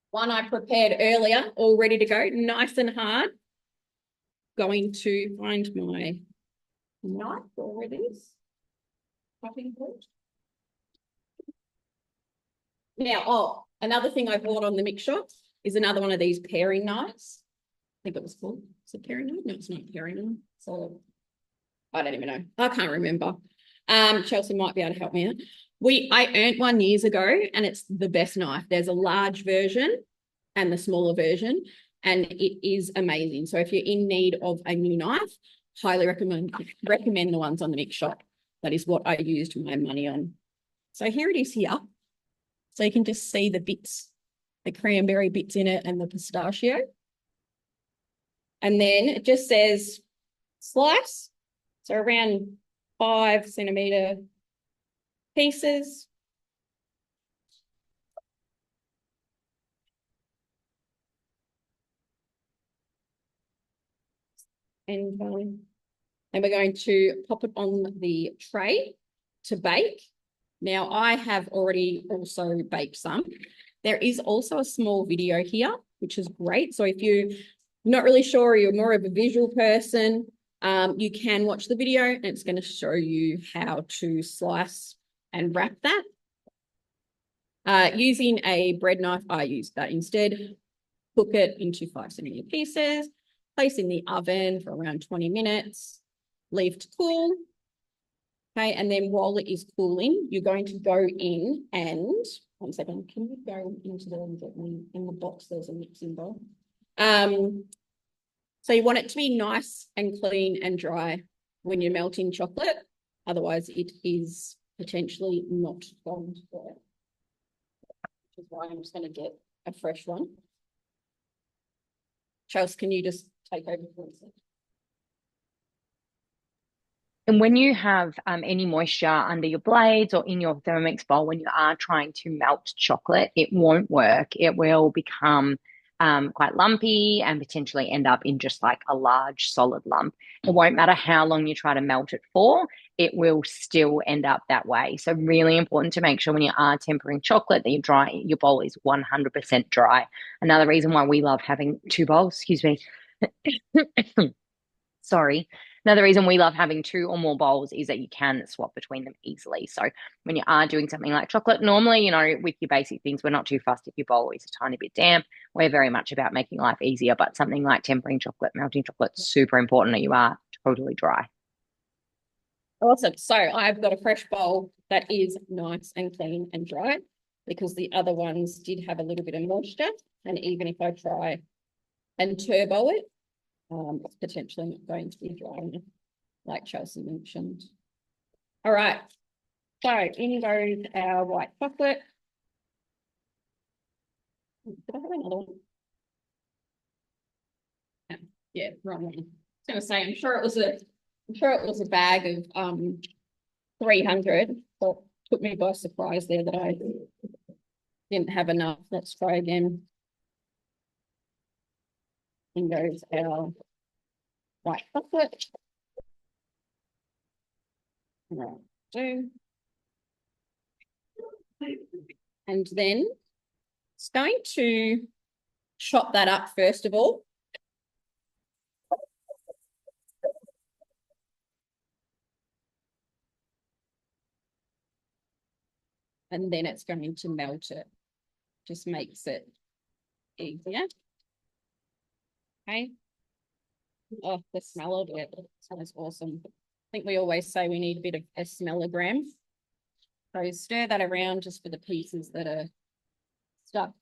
one I prepared earlier, all ready to go, nice and hard. Going to find my knife, where it is. Cutting board. Now, another thing I bought on the mix shop is another one of these paring knives. I think it was called, is it paring knife? No, it's not paring knife. So I don't even know. I can't remember. Chelsea might be able to help me out. I earned one years ago and it's the best knife. There's a large version and the smaller version, and it is amazing. So if you're in need of a new knife, highly recommend the ones on the mix shop. That is what I used my money on. So here it is here. So you can just see the bits, the cranberry bits in it and the pistachio. And then it just says slice. So around 5 centimeter pieces. And we're going to pop it on the tray to bake. Now, I have already also baked some. There is also a small video here, which is great. So if you're not really sure, or you're more of a visual person, you can watch the video and it's going to show you how to slice and wrap that. Using a bread knife, I used that instead. Cook it into 5 centimeter pieces, place in the oven for around 20 minutes, leave to cool. Okay, and then while it is cooling, you're going to go in and, one second, can you go into in the box, there's a mixing bowl. So you want it to be nice and clean and dry when you're melting chocolate. Otherwise, it is potentially not going to work. Which is why I'm just going to get a fresh one. Chelsea, can you just take over for a second? And when you have any moisture under your blades or in your Thermomix bowl, when you are trying to melt chocolate, it won't work. It will become quite lumpy and potentially end up in just like a large solid lump. It won't matter how long you try to melt it for, it will still end up that way. So really important to make sure when you are tempering chocolate that your bowl is 100% dry. Another reason why we love having two bowls, excuse me. Sorry. Another reason we love having 2 or more bowls is that you can swap between them easily. So when you are doing something like chocolate, normally, you know, with your basic things, we're not too fussed if your bowl is a tiny bit damp. We're very much about making life easier, but something like tempering chocolate, melting chocolate, super important that you are totally dry. Awesome. So I've got a fresh bowl that is nice and clean and dry because the other ones did have a little bit of moisture. And even if I try and turbo it, it's potentially not going to be dry enough, like Chelsea mentioned. All right, so in goes our white chocolate. Did I have another one? Yeah, wrong one. I was going to say, I'm sure it was a bag of 300, but took me by surprise there that I didn't have enough. Let's try again. In goes our white chocolate. And then it's going to chop that up first of all. and then it's going to melt it. Just makes it easier. Okay. Oh, the smell of it sounds awesome. I think we always say we need a bit of a smellogram. So stir that around just for the pieces that are stuck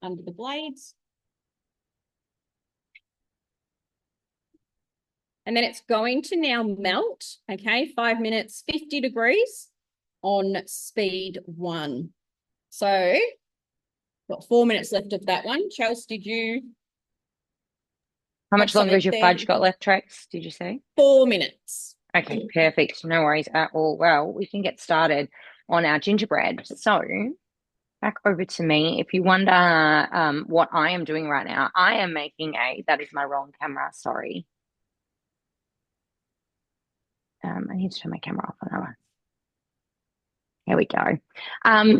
under the blades. And then it's going to now melt, okay, 5 minutes, 50 degrees on speed 1. So got 4 minutes left of that one. Chelsea, did you? How much longer has your fudge got left, Trax, did you say? 4 minutes. Okay, perfect. No worries at all. Well, we can get started on our gingerbread. So back over to me. If you wonder what I am doing right now, I am making that is my wrong camera, sorry. I need to turn my camera off on that. Here we go.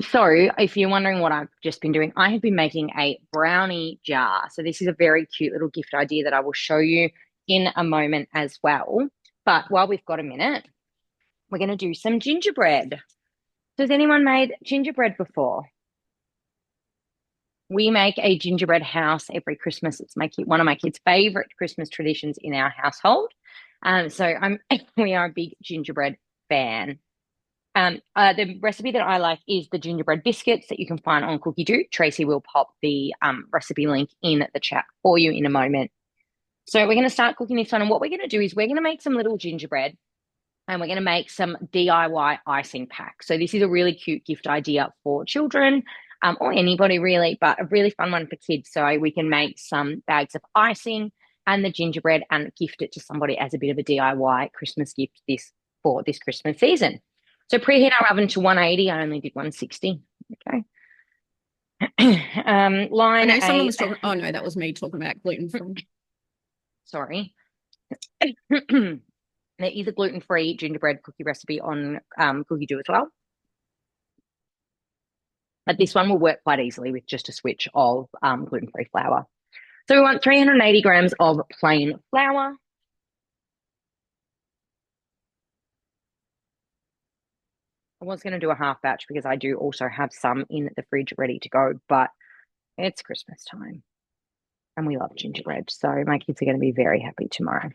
So if you're wondering what I've just been doing, I have been making a brownie jar. So this is a very cute little gift idea that I will show you in a moment as well. But while we've got a minute, we're going to do some gingerbread. Has anyone made gingerbread before? We make a gingerbread house every Christmas. It's one of my kids' favorite Christmas traditions in our household. So we are a big gingerbread fan. The recipe that I like is the gingerbread biscuits that you can find on Cookie Doo. Tracey will pop the recipe link in the chat for you in a moment. So we're going to start cooking this one. And what we're going to do is we're going to make some little gingerbread and we're going to make some DIY icing packs. So this is a really cute gift idea for children or anybody really, but a really fun one for kids. So we can make some bags of icing and the gingerbread and gift it to somebody as a bit of a DIY Christmas gift for this Christmas season. So preheat our oven to 180. I only did 160. Okay. I know someone was talking. Oh no, that was me talking about gluten-free. Sorry. There is a gluten-free gingerbread cookie recipe on Cookie Doo as well. But this one will work quite easily with just a switch of gluten-free flour. So we want 380 grams of plain flour. I was going to do a half batch because I do also have some in the fridge ready to go, but it's Christmas time and we love gingerbread. So my kids are going to be very happy tomorrow.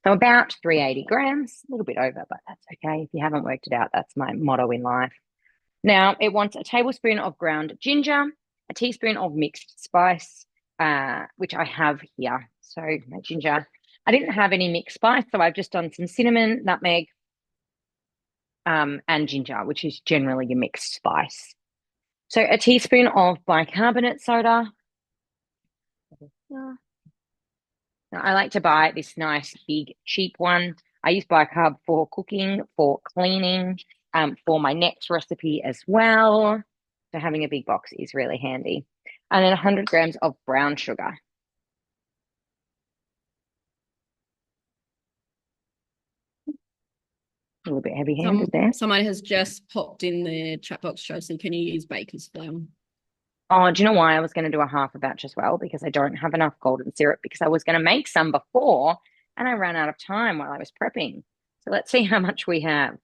So about 380 grams, a little bit over, but that's okay. If you haven't worked it out, that's my motto in life. Now it wants a tablespoon of ground ginger, a teaspoon of mixed spice, which I have here. So my ginger, I didn't have any mixed spice, so I've just done some cinnamon, nutmeg, and ginger, which is generally your mixed spice. So a teaspoon of bicarbonate soda. Now, I like to buy this nice big cheap one. I use bicarb for cooking, for cleaning, for my next recipe as well. So having a big box is really handy. And then 100 grams of brown sugar. A little bit heavy-handed there. Someone has just popped in the chat box, Chelsea. Can you use baker's flour? Oh, do you know why I was going to do a half a batch as well? Because I don't have enough golden syrup because I was going to make some before and I ran out of time while I was prepping. So let's see how much we have.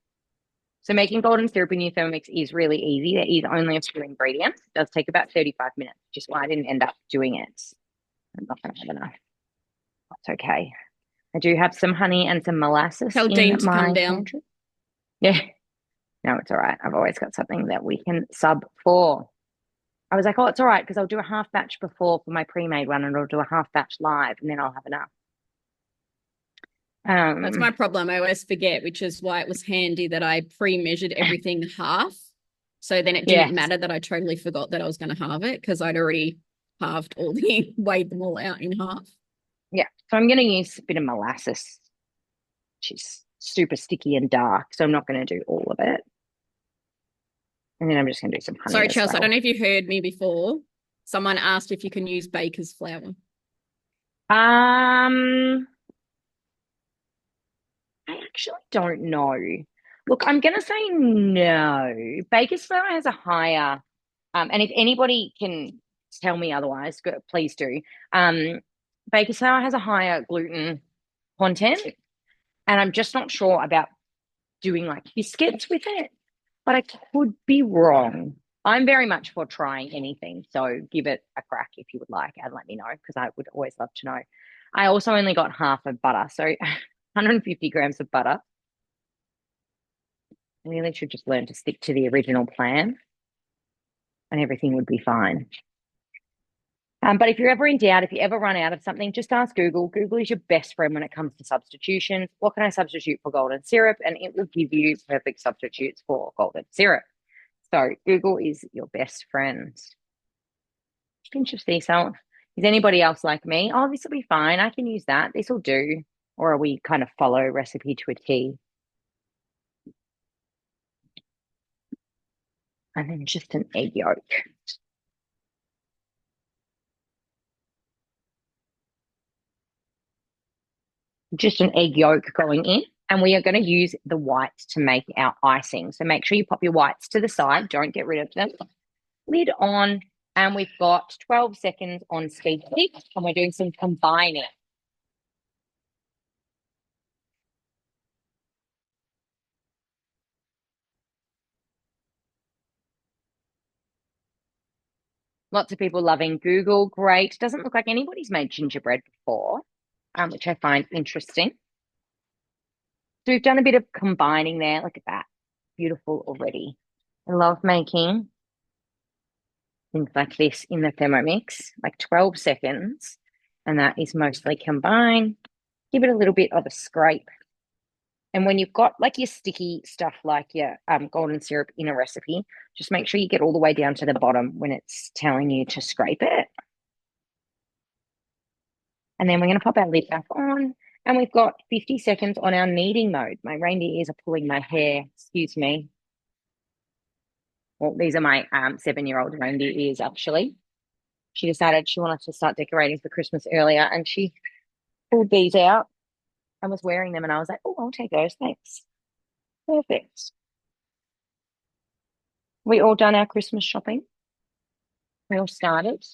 So making golden syrup in your Thermomix is really easy. There is only a few ingredients. It does take about 35 minutes, which is why I didn't end up doing it. I'm not going to have enough. That's okay. I do have some honey and some molasses Tell Dean to come down. Pantry. Yeah. No, it's all right. I've always got something that we can sub for. I was like, oh, it's all right because I'll do a half batch before for my pre-made one and I'll do a half batch live and then I'll have enough. That's my problem. I always forget, which is why it was handy that I pre-measured everything half. So then it didn't matter that I totally forgot that I was going to halve it because I'd already halved all weighed them all out in half. Yeah. So I'm going to use a bit of molasses, which is super sticky and dark. So I'm not going to do all of it. And then I'm just going to do some honey. Sorry, Chelsea, I don't know if you heard me before. Someone asked if you can use baker's flour. I actually don't know. Look, I'm going to say no. Baker's flour has a higher, and if anybody can tell me otherwise, please do. Baker's flour has a higher gluten content, and I'm just not sure about doing like biscuits with it. but I could be wrong. I'm very much for trying anything, so give it a crack if you would like and let me know because I would always love to know. I also only got half of butter, so 150 grams of butter. I really should just learn to stick to the original plan and everything would be fine. But if you're ever in doubt, if you ever run out of something, just ask Google. Google is your best friend when it comes to substitutions. What can I substitute for golden syrup? And it will give you perfect substitutes for golden syrup. So Google is your best friend. Pinch of sea salt. Is anybody else like me? Oh, this will be fine. I can use that. This will do. Or are we kind of follow recipe to a T? And then just an egg yolk. Just an egg yolk going in. And we are going to use the whites to make our icing. So make sure you pop your whites to the side. Don't get rid of them. Lid on. And we've got 12 seconds on speed 6. And we're doing some combining. Lots of people loving Google. Great. Doesn't look like anybody's made gingerbread before, which I find interesting. So we've done a bit of combining there. Look at that. Beautiful already. I love making things like this in the Thermomix, like 12 seconds. And that is mostly combined. Give it a little bit of a scrape. And when you've got like your sticky stuff, like your golden syrup in a recipe, just make sure you get all the way down to the bottom when it's telling you to scrape it. And then we're going to pop our lid back on. And we've got 50 seconds on our kneading mode. My reindeer ears are pulling my hair. Excuse me. Well, these are my 7-year-old reindeer ears, actually. She decided she wanted to start decorating for Christmas earlier, and she pulled these out and was wearing them. And I was like, oh, I'll take those. Thanks. Perfect. We all done our Christmas shopping. We all started.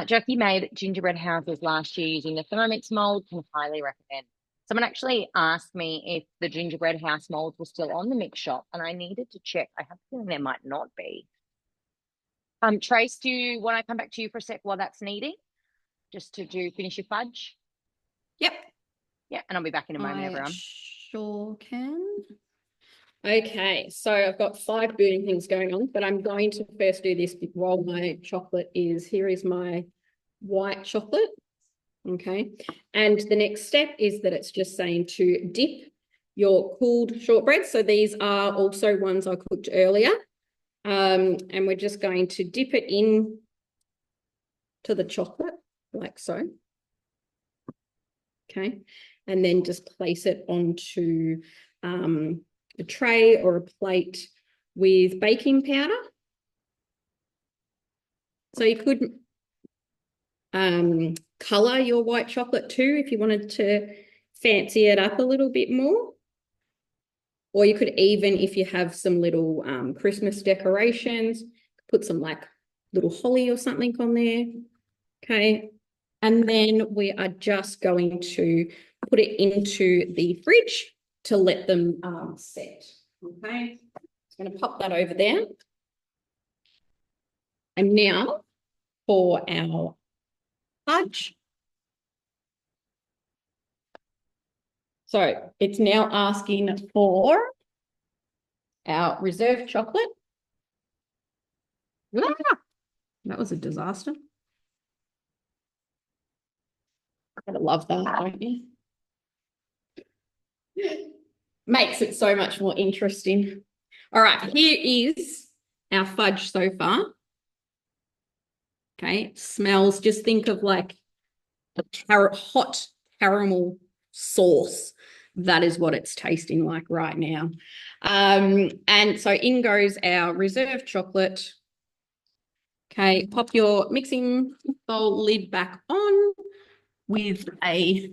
Jackie made gingerbread houses last year using the Thermomix mold. Can highly recommend. Someone actually asked me if the gingerbread house molds were still on the mix shop, and I needed to check. I have a feeling there might not be. Trace, do you want to come back to you for a sec while that's kneading? Just to finish your fudge? Yep. Yeah, and I'll be back in a moment, everyone. Sure can. Okay, so I've got 5 burning things going on, but I'm going to first do this while my chocolate is, here is my white chocolate, okay? And the next step is that it's just saying to dip your cooled shortbread. So these are also ones I cooked earlier. And we're just going to dip it in to the chocolate, like so. Okay, and then just place it onto a tray or a plate with baking powder. So you could colour your white chocolate too if you wanted to fancy it up a little bit more. Or you could even, if you have some little Christmas decorations, put some like little holly or something on there. Okay, and then we are just going to put it into the fridge to let them set. Okay, I'm going to pop that over there. And now for our fudge. So it's now asking for our reserve chocolate. Ah, that was a disaster. I love that, don't you? Makes it so much more interesting. All right, here is our fudge so far. Okay, smells, just think of like a hot caramel sauce. That is what it's tasting like right now. And so in goes our reserve chocolate. Okay, pop your mixing bowl lid back on with a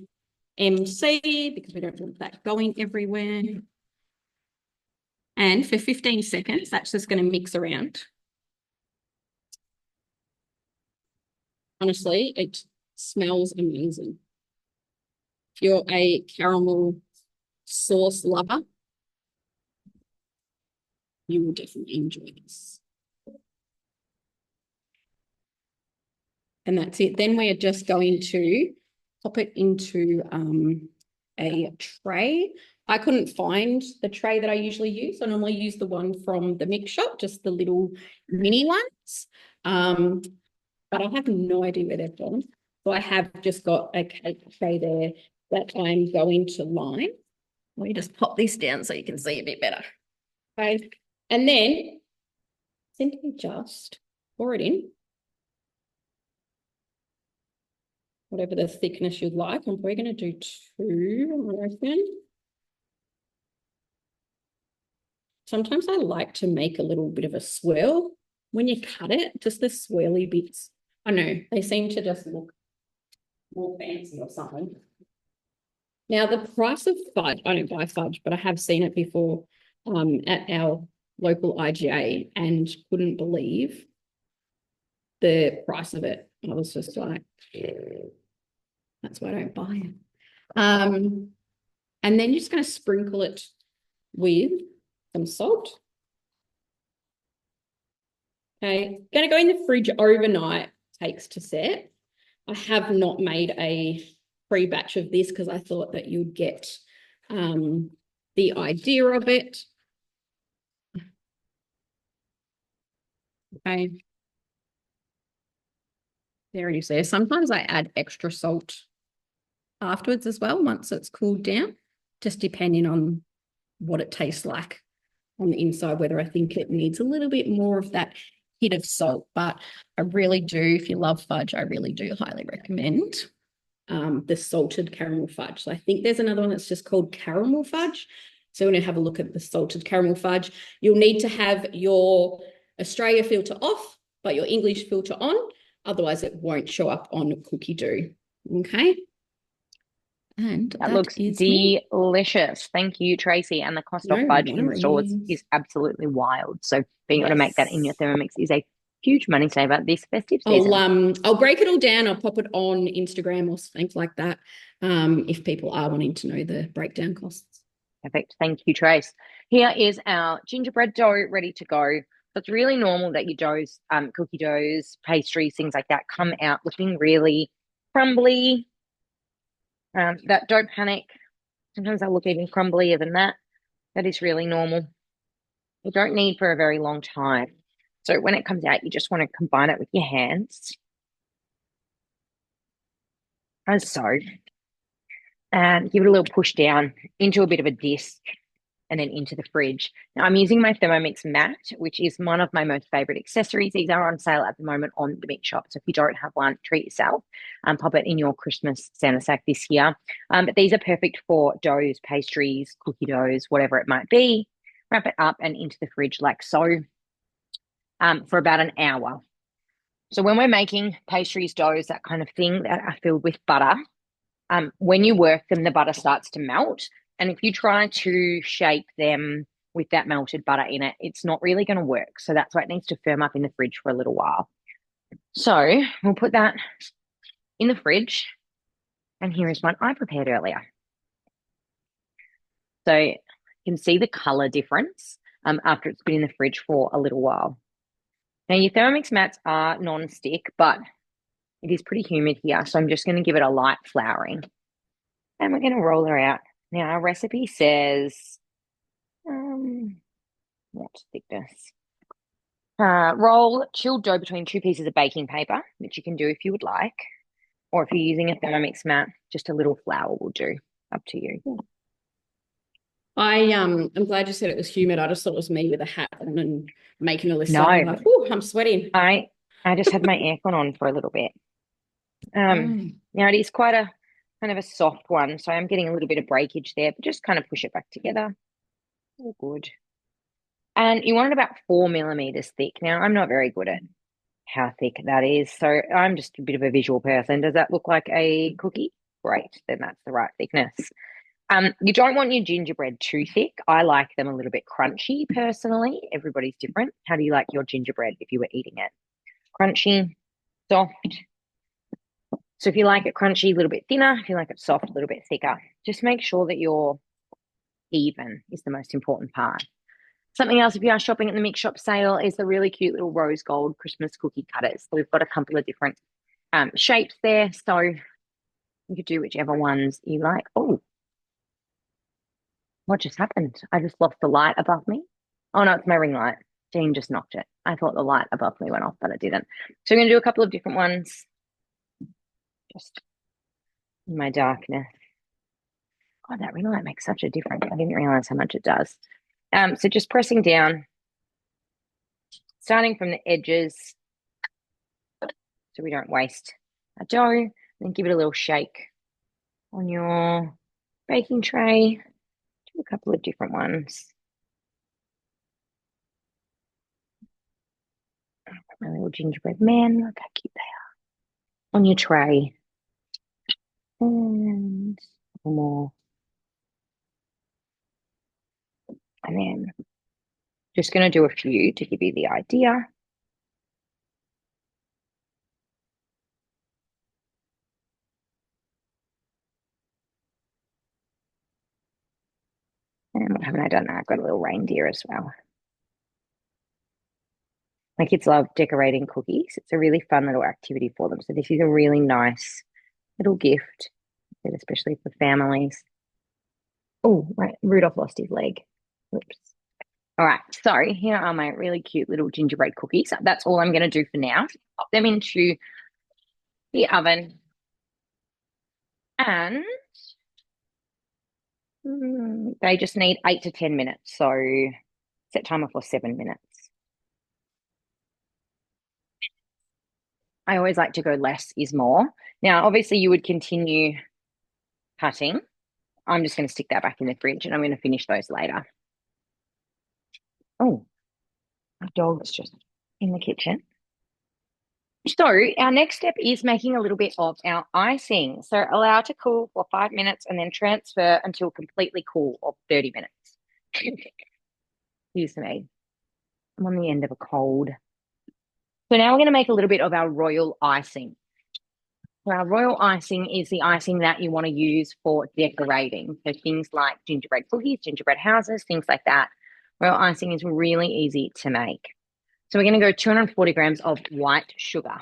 MC because we don't want that going everywhere. And for 15 seconds, that's just going to mix around. Honestly, it smells amazing. If you're a caramel sauce lover, You will definitely enjoy this. And that's it. Then we are just going to pop it into a tray. I couldn't find the tray that I usually use. I normally use the one from the mix shop, just the little mini ones. But I have no idea where they've gone. So I have just got a cake tray there that I'm going to line. Let me just pop this down so you can see a bit better. Okay. And then simply just pour it in. Whatever the thickness you'd like. I'm probably going to do 2, I reckon. Sometimes I like to make a little bit of a swirl when you cut it, just the swirly bits. I know, they seem to just look more fancy or something. Now, the price of fudge, I don't buy fudge, but I have seen it before at our local IGA and couldn't believe the price of it. I was just like, that's why I don't buy it. And then you're just going to sprinkle it with some salt. Okay, going to go in the fridge overnight, takes to set. I have not made a pre-batch of this because I thought that you'd get the idea of it. Okay. There it is there. Sometimes I add extra salt afterwards as well, once it's cooled down, just depending on what it tastes like on the inside, whether I think it needs a little bit more of that hit of salt. But I really do, if you love fudge, I really do highly recommend the salted caramel fudge. So I think there's another one that's just called caramel fudge. So when you have a look at the salted caramel fudge, you'll need to have your Australia filter off, but your English filter on. Otherwise, it won't show up on cookie dough. Okay. And that looks delicious. Thank you, Tracy. And the cost of fudge in stores is absolutely wild. So being able to make that in your Thermomix is a huge money saver this festive season. I'll break it all down. I'll pop it on Instagram or things like that if people are wanting to know the breakdown costs. Perfect. Thank you, Trace. Here is our gingerbread dough ready to go. So it's really normal that your doughs, cookie doughs, pastries, things like that come out looking really crumbly. That don't panic. Sometimes they'll look even crumblier than that. That is really normal. You don't need for a very long time. So when it comes out, you just want to combine it with your hands. As so. And give it a little push down into a bit of a disc and then into the fridge. Now I'm using my Thermomix mat, which is one of my most favorite accessories. These are on sale at the moment on the mix shop. So if you don't have one, treat yourself and pop it in your Christmas Santa sack this year. But these are perfect for doughs, pastries, cookie doughs, whatever it might be. Wrap it up and into the fridge like so for about an hour. So when we're making pastries, doughs, that kind of thing that are filled with butter, when you work them, the butter starts to melt. And if you try to shape them with that melted butter in it, it's not really going to work. So that's why it needs to firm up in the fridge for a little while. So we'll put that in the fridge. And here is one I prepared earlier. So you can see the color difference after it's been in the fridge for a little while. Now your Thermomix mats are non-stick, but it is pretty humid here. So I'm just going to give it a light flouring. And we're going to roll her out. Now, our recipe says, what thickness? Roll chilled dough between 2 pieces of baking paper, which you can do if you would like. Or if you're using a Thermomix mat, just a little flour will do. Up to you. I'm glad you said it was humid. I just thought it was me with a hat on and making a list. No, I'm like, I'm sweating. I just had my aircon on for a little bit. Now it is quite a kind of a soft one, so I'm getting a little bit of breakage there, but just kind of push it back together. All good. And you want it about 4 millimeters thick. Now, I'm not very good at how thick that is, so I'm just a bit of a visual person. Does that look like a cookie? Great, then that's the right thickness. You don't want your gingerbread too thick. I like them a little bit crunchy, personally. Everybody's different. How do you like your gingerbread if you were eating it? Crunchy, soft. So if you like it crunchy, a little bit thinner. If you like it soft, a little bit thicker. Just make sure that you're even is the most important part. Something else, if you are shopping at the mix shop sale, is the really cute little rose gold Christmas cookie cutters. So we've got a couple of different shapes there. So you could do whichever ones you like. Oh, what just happened? I just lost the light above me. Oh no, it's my ring light. Jean just knocked it. I thought the light above me went off, but it didn't. So we're going to do a couple of different ones just in my darkness. God, that ring light makes such a difference. I didn't realize how much it does. So just pressing down, starting from the edges so we don't waste our dough. Then give it a little shake on your baking tray. Do a couple of different ones. My little gingerbread men, look how cute they are. On your tray. And a couple more. And then just going to do a few to give you the idea. And what haven't I done? I've got a little reindeer as well. My kids love decorating cookies. It's a really fun little activity for them. So this is a really nice little gift, especially for families. Oh, right. Rudolph lost his leg. Oops. All right. So here are my really cute little gingerbread cookies. That's all I'm going to do for now. Pop them into the oven. And they just need 8 to 10 minutes. So set timer for 7 minutes. I always like to go less is more. Now, obviously, you would continue cutting. I'm just going to stick that back in the fridge and I'm going to finish those later. Oh, my dog's just in the kitchen. So our next step is making a little bit of our icing. So allow to cool for 5 minutes and then transfer until completely cool of 30 minutes. Excuse me. I'm on the end of a cold. So now we're going to make a little bit of our royal icing. So our royal icing is the icing that you want to use for decorating. So things like gingerbread cookies, gingerbread houses, things like that. Royal icing is really easy to make. So we're going to go 240 grams of white sugar,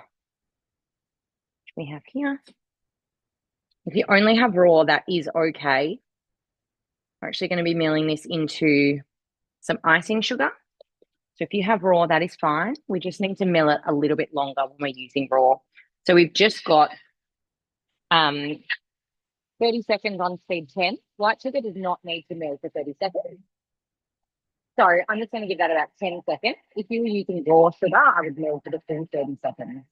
which we have here. If you only have raw, that is okay. We're actually going to be milling this into some icing sugar. So if you have raw, that is fine. We just need to mill it a little bit longer when we're using raw. So we've just got 30 seconds on speed 10. White sugar does not need to mill for 30 seconds. So I'm just going to give that about 10 seconds. If you were using raw sugar, I would mill for the full 30 seconds.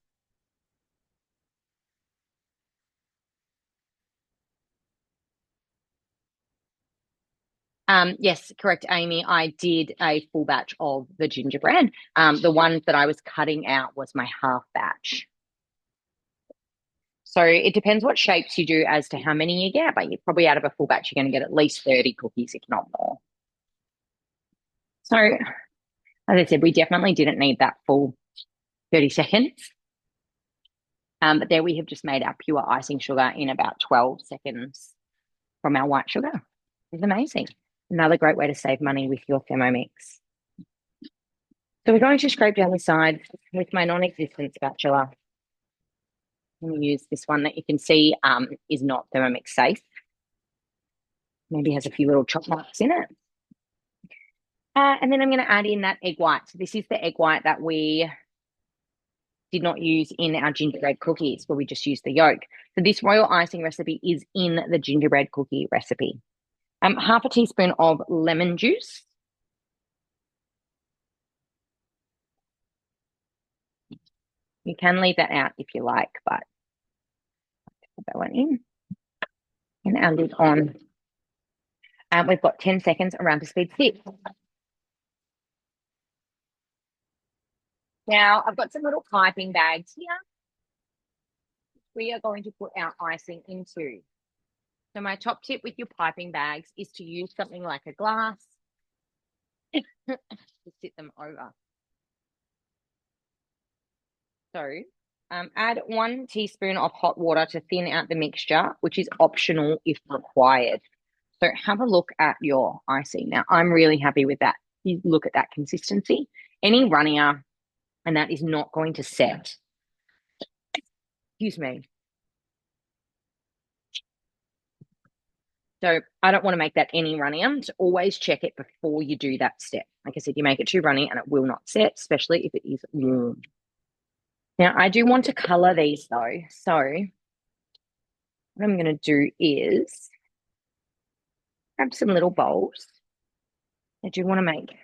Yes, correct, Amy. I did a full batch of the gingerbread. The ones that I was cutting out was my half batch. So it depends what shapes you do as to how many you get, but you're probably out of a full batch, you're going to get at least 30 cookies, if not more. So, as I said, we definitely didn't need that full 30 seconds. But there we have just made our pure icing sugar in about 12 seconds from our white sugar. It's amazing. Another great way to save money with your Thermomix. So we're going to scrape down the sides with my non-existent spatula. I'm going to use this one that you can see is not Thermomix safe. Maybe has a few little chop marks in it. And then I'm going to add in that egg white. So this is the egg white that we did not use in our gingerbread cookies, where we just used the yolk. So this royal icing recipe is in the gingerbread cookie recipe. Half a teaspoon of lemon juice. You can leave that out if you like, but put that one in. And our lid on. We've got 10 seconds around to speed 6. Now, I've got some little piping bags here. We are going to put our icing into. So my top tip with your piping bags is to use something like a glass to sit them over. So add 1 teaspoon of hot water to thin out the mixture, which is optional if required. So have a look at your icing. Now, I'm really happy with that You look at that consistency. Any runnier, and that is not going to set. Excuse me. So I don't want to make that any runnier. So always check it before you do that step. Like I said, you make it too runny and it will not set, especially if it is warm. Now, I do want to color these though. So what I'm going to do is grab some little bowls. I do want to make,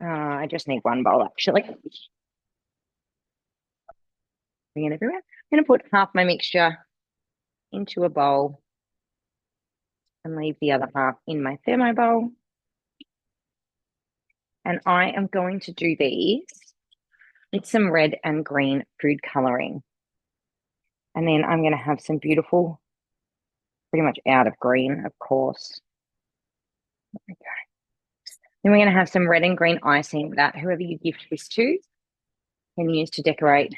I just need one bowl actually. Bring it everywhere. I'm going to put half my mixture into a bowl and leave the other half in my thermo bowl. And I am going to do these with some red and green food coloring. And then I'm going to have some beautiful, pretty much out of green, of course. There we go. Then we're going to have some red and green icing that whoever you gift this to can use to decorate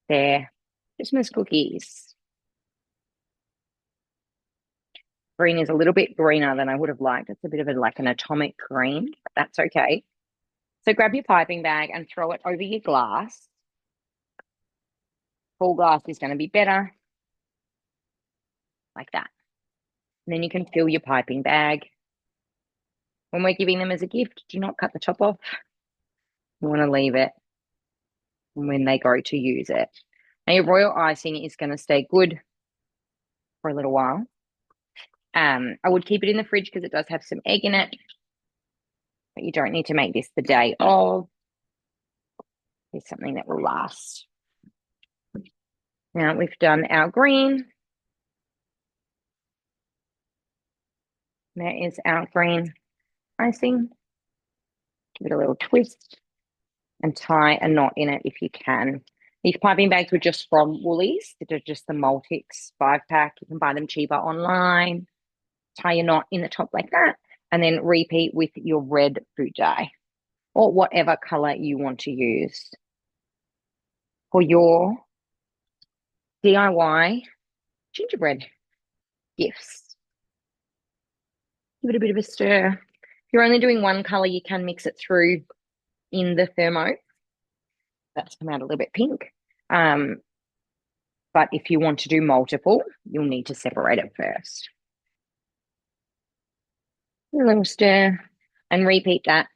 their Christmas cookies. Green is a little bit greener than I would have liked. It's a bit of like an atomic green, but that's okay. So grab your piping bag and throw it over your glass. Full glass is going to be better, like that. And then you can fill your piping bag. When we're giving them as a gift, do not cut the top off. You want to leave it when they go to use it. Now your royal icing is going to stay good for a little while. I would keep it in the fridge because it does have some egg in it, but you don't need to make this the day of. It's something that will last. Now we've done our green. There is our green icing. Give it a little twist and tie a knot in it if you can. These piping bags were just from Woolies. They're just the Multix 5-pack. You can buy them cheaper online. Tie your knot in the top like that, and then repeat with your red food dye or whatever color you want to use for your DIY gingerbread gifts. Give it a bit of a stir. If you're only doing one color, you can mix it through in the thermo. That's come out a little bit pink. But if you want to do multiple, you'll need to separate it first. A little stir and repeat that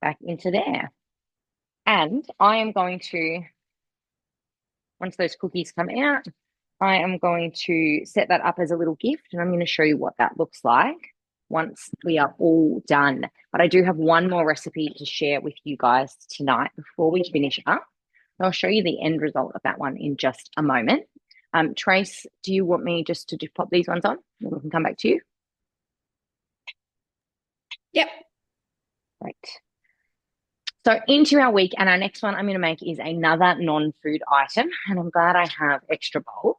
back into there. And I am going to, once those cookies come out, I am going to set that up as a little gift, and I'm going to show you what that looks like once we are all done. But I do have one more recipe to share with you guys tonight before we finish up. I'll show you the end result of that one in just a moment. Trace, do you want me just to pop these ones on? And we can come back to you. Yep. Right. So into our week, and our next one I'm going to make is another non-food item, and I'm glad I have extra bowl.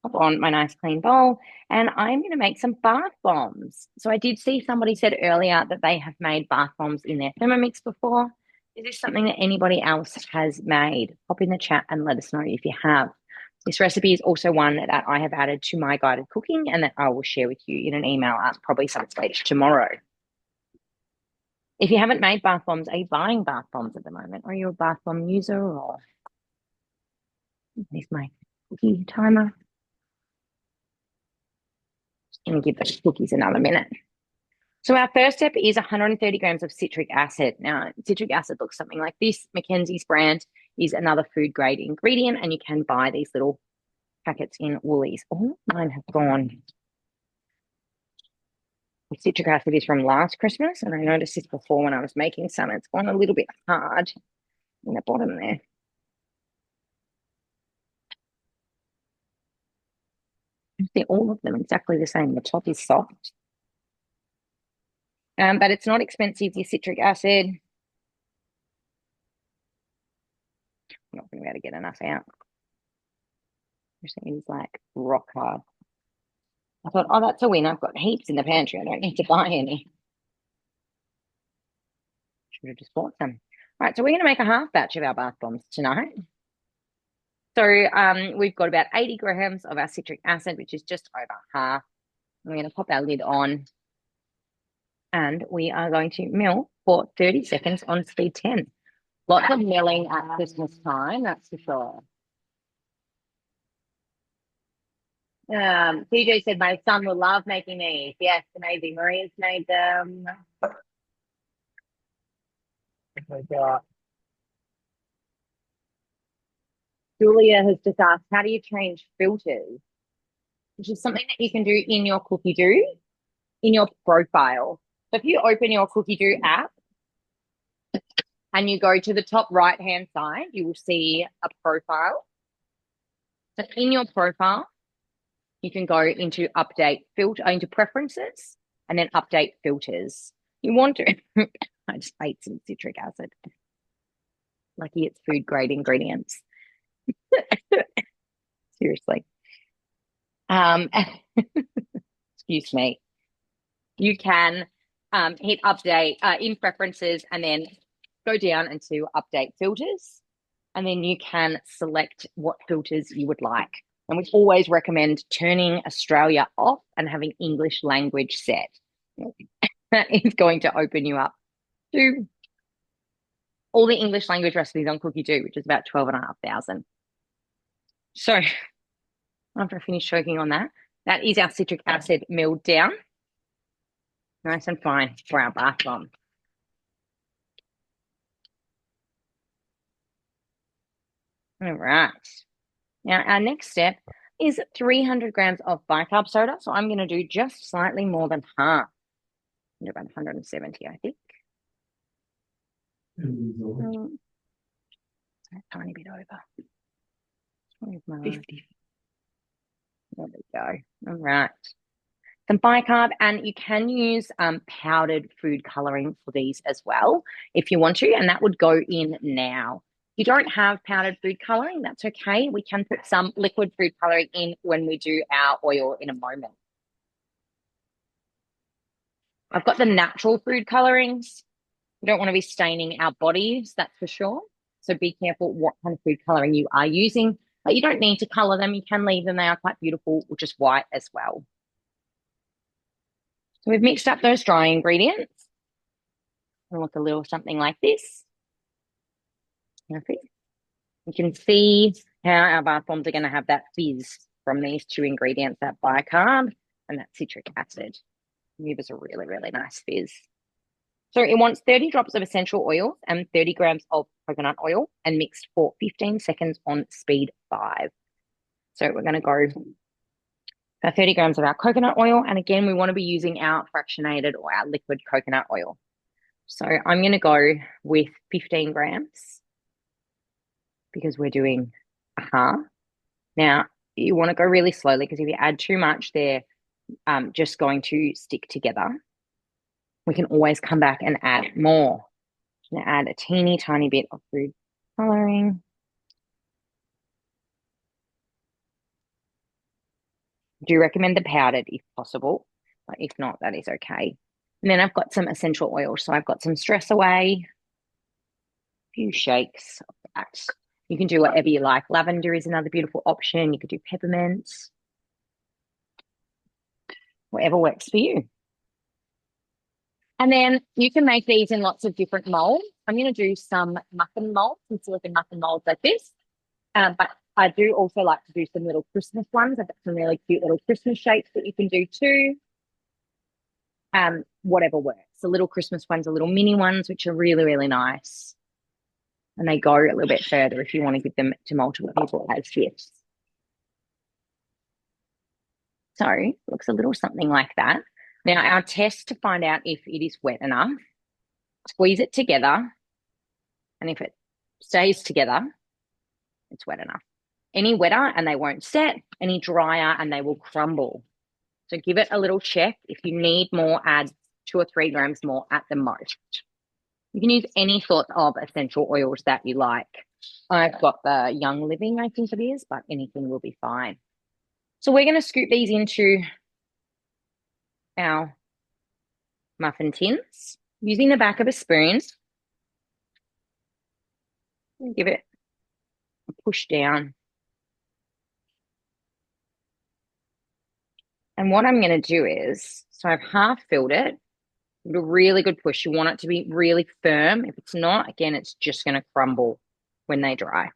Pop on my nice clean bowl, and I'm going to make some bath bombs. So I did see somebody said earlier that they have made bath bombs in their Thermomix before. Is this something that anybody else has made? Pop in the chat and let us know if you have. This recipe is also one that I have added to my guided cooking and that I will share with you in an email probably some stage tomorrow. If you haven't made bath bombs, are you buying bath bombs at the moment? Are you a bath bomb user? Or here's my cookie timer. Just going to give the cookies another minute. So our first step is 130 grams of citric acid. Now, citric acid looks something like this. Mackenzie's brand is another food grade ingredient, and you can buy these little packets in Woolies. Oh, mine have gone. The citric acid is from last Christmas, and I noticed this before when I was making some. It's gone a little bit hard in the bottom there. See all of them exactly the same. The top is soft. But it's not expensive, the citric acid. I'm not going to be able to get enough out. It is like rock hard. I thought, oh, that's a win. I've got heaps in the pantry. I don't need to buy any. Should have just bought some. All right, so we're going to make a half batch of our bath bombs tonight. So we've got about 80 grams of our citric acid, which is just over half. We're going to pop our lid on. And we are going to mill for 30 seconds on speed 10. Lots of milling at Christmas time, that's for sure. TJ said, my son will love making these. Yes, amazing. Maria's made them. Julia has just asked, how do you change filters? Which is something that you can do in your cookie dough, in your profile. So if you open your cookie dough app and you go to the top right-hand side, you will see a profile. So in your profile, you can go into update filter, into preferences, and then update filters. You want to, I just ate some citric acid. Lucky it's food grade ingredients. Seriously. Excuse me. You can hit update in preferences and then go down into update filters. And then you can select what filters you would like. And we always recommend turning Australia off and having English language set. That is going to open you up to all the English language recipes on Cookie Dough, which is about 12,500. So after I finish choking on that, that is our citric acid milled down. Nice and fine for our bath bomb. All right. Now, our next step is 300 grams of bicarb soda. So I'm going to do just slightly more than half. About 170, I think. A tiny bit over. 50. There we go. All right. Some bicarb, and you can use powdered food coloring for these as well if you want to, and that would go in now. If you don't have powdered food coloring, that's okay. We can put some liquid food coloring in when we do our oil in a moment. I've got the natural food colorings. We don't want to be staining our bodies, that's for sure. So be careful what kind of food coloring you are using, but you don't need to color them. You can leave them. They are quite beautiful, which is white as well. So we've mixed up those dry ingredients. It'll look a little something like this. Okay. You can see how our bath bombs are going to have that fizz from these two ingredients, that bicarb and that citric acid. Give us a really, really nice fizz. So it wants 30 drops of essential oils and 30 grams of coconut oil and mixed for 15 seconds on speed 5. So we're going to go for 30 grams of our coconut oil. And again, we want to be using our fractionated or our liquid coconut oil. So I'm going to go with 15 grams because we're doing a half. Now, you want to go really slowly because if you add too much, they're just going to stick together. We can always come back and add more. I'm going to add a teeny tiny bit of food coloring. Do recommend the powdered if possible, but if not, that is okay. And then I've got some essential oils. So I've got some Stress Away, a few shakes of that. You can do whatever you like. Lavender is another beautiful option. You could do peppermint. Whatever works for you. And then you can make these in lots of different molds. I'm going to do some muffin molds, some silicone muffin molds like this. But I do also like to do some little Christmas ones. I've got some really cute little Christmas shapes that you can do too. Whatever works. The little Christmas ones are little mini ones, which are really, really nice. And they go a little bit further if you want to give them to multiple people as gifts. So it looks a little something like that. Now, our test to find out if it is wet enough, squeeze it together. And if it stays together, it's wet enough. Any wetter and they won't set, any drier and they will crumble. So give it a little check. If you need more, add 2 or 3 grams more at the most. You can use any sort of essential oils that you like. I've got the Young Living, I think it is, but anything will be fine. So we're going to scoop these into our muffin tins using the back of a spoon. And give it a push down. And what I'm going to do is, so I've half filled it Give it a really good push. You want it to be really firm. If it's not, again, it's just going to crumble when they dry.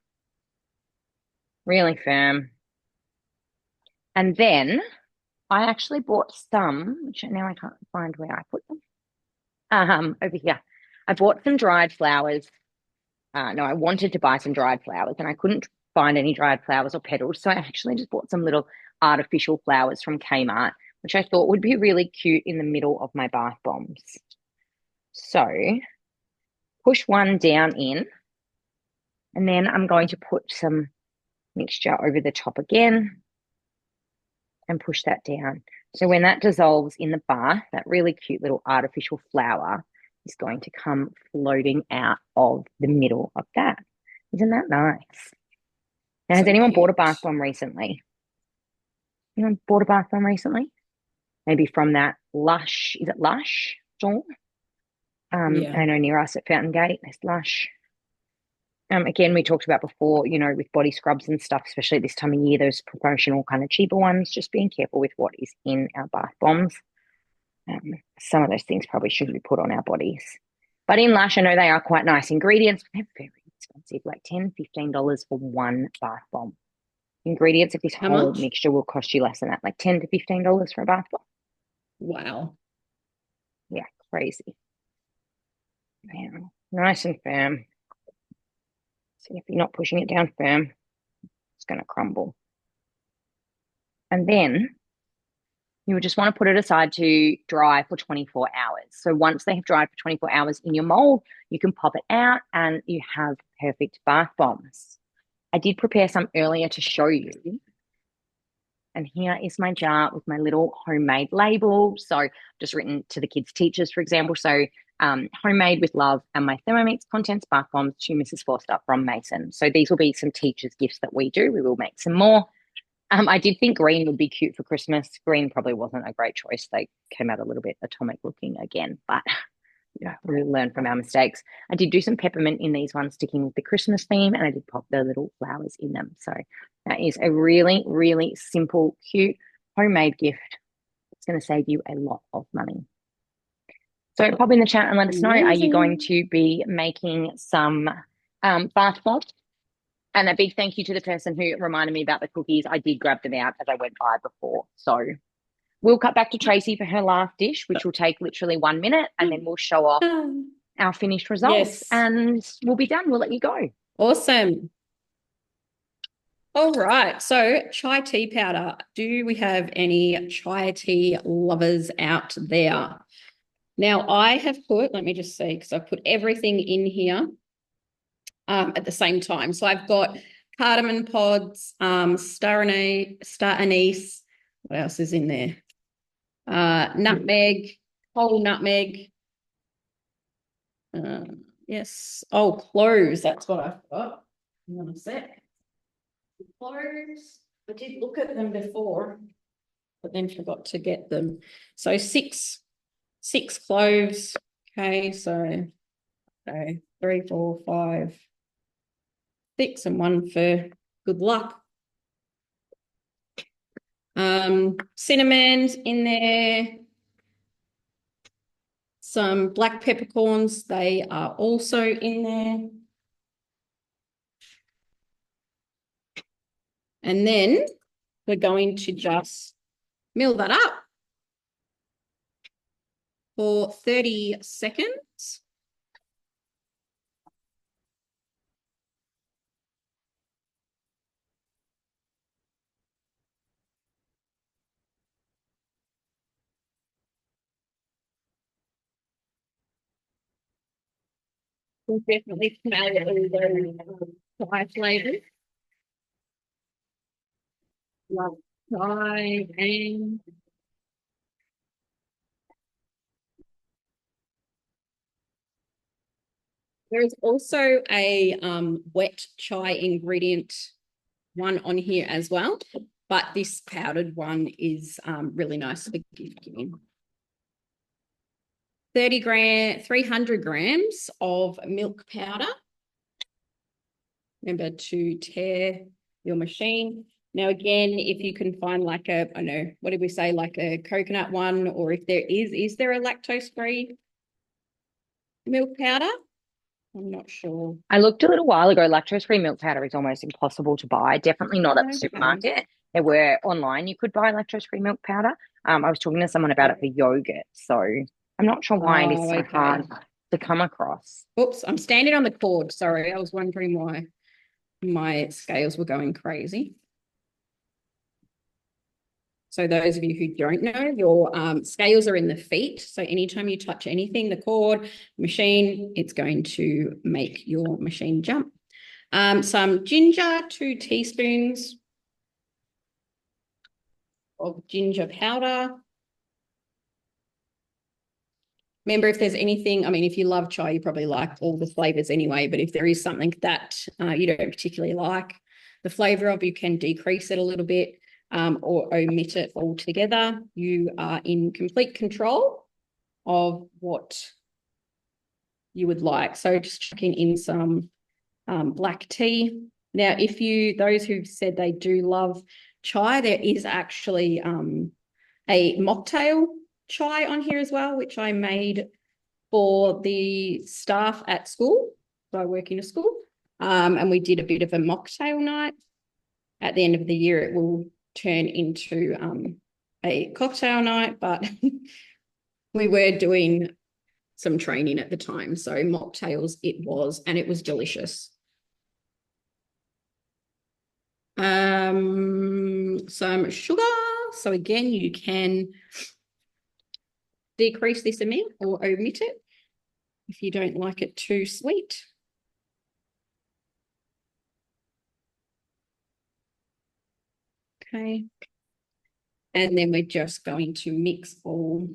Really firm. And then I actually bought some, which now I can't find where I put them. Over here. I bought some dried flowers. No, I wanted to buy some dried flowers and I couldn't find any dried flowers or petals. So I actually just bought some little artificial flowers from Kmart, which I thought would be really cute in the middle of my bath bombs. So push one down in, and then I'm going to put some mixture over the top again and push that down. So when that dissolves in the bath, that really cute little artificial flower is going to come floating out of the middle of that. Isn't that nice? Now, has anyone bought a bath bomb recently? Anyone bought a bath bomb recently? Maybe from that Lush, is it Lush store? Yeah. I know near us at Fountain Gate, there's Lush. Again, we talked about before, you know, with body scrubs and stuff, especially this time of year, those promotional kind of cheaper ones, just being careful with what is in our bath bombs. Some of those things probably shouldn't be put on our bodies. But in Lush, I know they are quite nice ingredients, but they're very expensive, like $10, $15 for one bath bomb. Ingredients of this whole mixture will cost you less than that, like $10 to $15 for a bath bomb. Wow. Yeah, crazy. Yeah, nice and firm. See, if you're not pushing it down firm, it's going to crumble. And then you would just want to put it aside to dry for 24 hours. So once they have dried for 24 hours in your mold, you can pop it out and you have perfect bath bombs. I did prepare some earlier to show you. And here is my jar with my little homemade label. So just written to the kids' teachers, for example. So homemade with love, and my Thermomix contents bath bombs to Mrs. Forster from Mason. So these will be some teachers' gifts that we do. We will make some more. I did think green would be cute for Christmas. Green probably wasn't a great choice. They came out a little bit atomic looking again, but yeah, we learn from our mistakes. I did do some peppermint in these ones, sticking with the Christmas theme, and I did pop the little flowers in them. So that is a really, really simple, cute, homemade gift. It's going to save you a lot of money. So pop in the chat and let us know, are you going to be making some bath bombs? And a big thank you to the person who reminded me about the cookies. I did grab them out as I went by before. So we'll cut back to Tracey for her last dish, which will take literally 1 minute, and then we'll show off our finished results and we'll be done. We'll let you go. Awesome. All right. So chai tea powder. Do we have any chai tea lovers out there? Now I have put, let me just see, because I've put everything in here at the same time. So I've got cardamom pods, star anise. What else is in there? Nutmeg, whole nutmeg. Yes. Oh, cloves. That's what I've got. Hang on a sec. Cloves. I did look at them before, but then forgot to get them. So six cloves. Okay, so 3, 4, 5, 6, and 1 for good luck. Cinnamon's in there. Some black peppercorns, they are also in there. And then we're going to just mill that up for 30 seconds. We'll definitely smell all those flavors. Love chai and there is also a wet chai ingredient one on here as well, but this powdered one is really nice for gift giving. 300 grams of milk powder. Remember to tare your machine. Now, again, if you can find like a, I don't know, what did we say, like a coconut one, or if there is there a lactose-free milk powder? I'm not sure. I looked a little while ago. Lactose-free milk powder is almost impossible to buy. Definitely not at the Okay. supermarket. There were online you could buy lactose-free milk powder. I was talking to someone about it for yogurt, so I'm not sure why it is Oh, so okay. hard to come across. Oops, I'm standing on the cord. Sorry, I was wondering why my scales were going crazy. So those of you who don't know, your scales are in the feet. So anytime you touch anything, the cord, machine, it's going to make your machine jump. Some ginger, 2 teaspoons of ginger powder. Remember, if there's anything, I mean, if you love chai, you probably like all the flavors anyway, but if there is something that you don't particularly like the flavor of, you can decrease it a little bit or omit it altogether. You are in complete control of what you would like. So just chucking in some black tea. Now, if you, those who've said they do love chai, there is actually a mocktail chai on here as well, which I made for the staff at school. So I work in a school and we did a bit of a mocktail night. At the end of the year, it will turn into a cocktail night, but we were doing some training at the time. So mocktails it was, and it was delicious. Some sugar. So again, you can decrease this amount or omit it if you don't like it too sweet. Okay. And then we're just going to mix all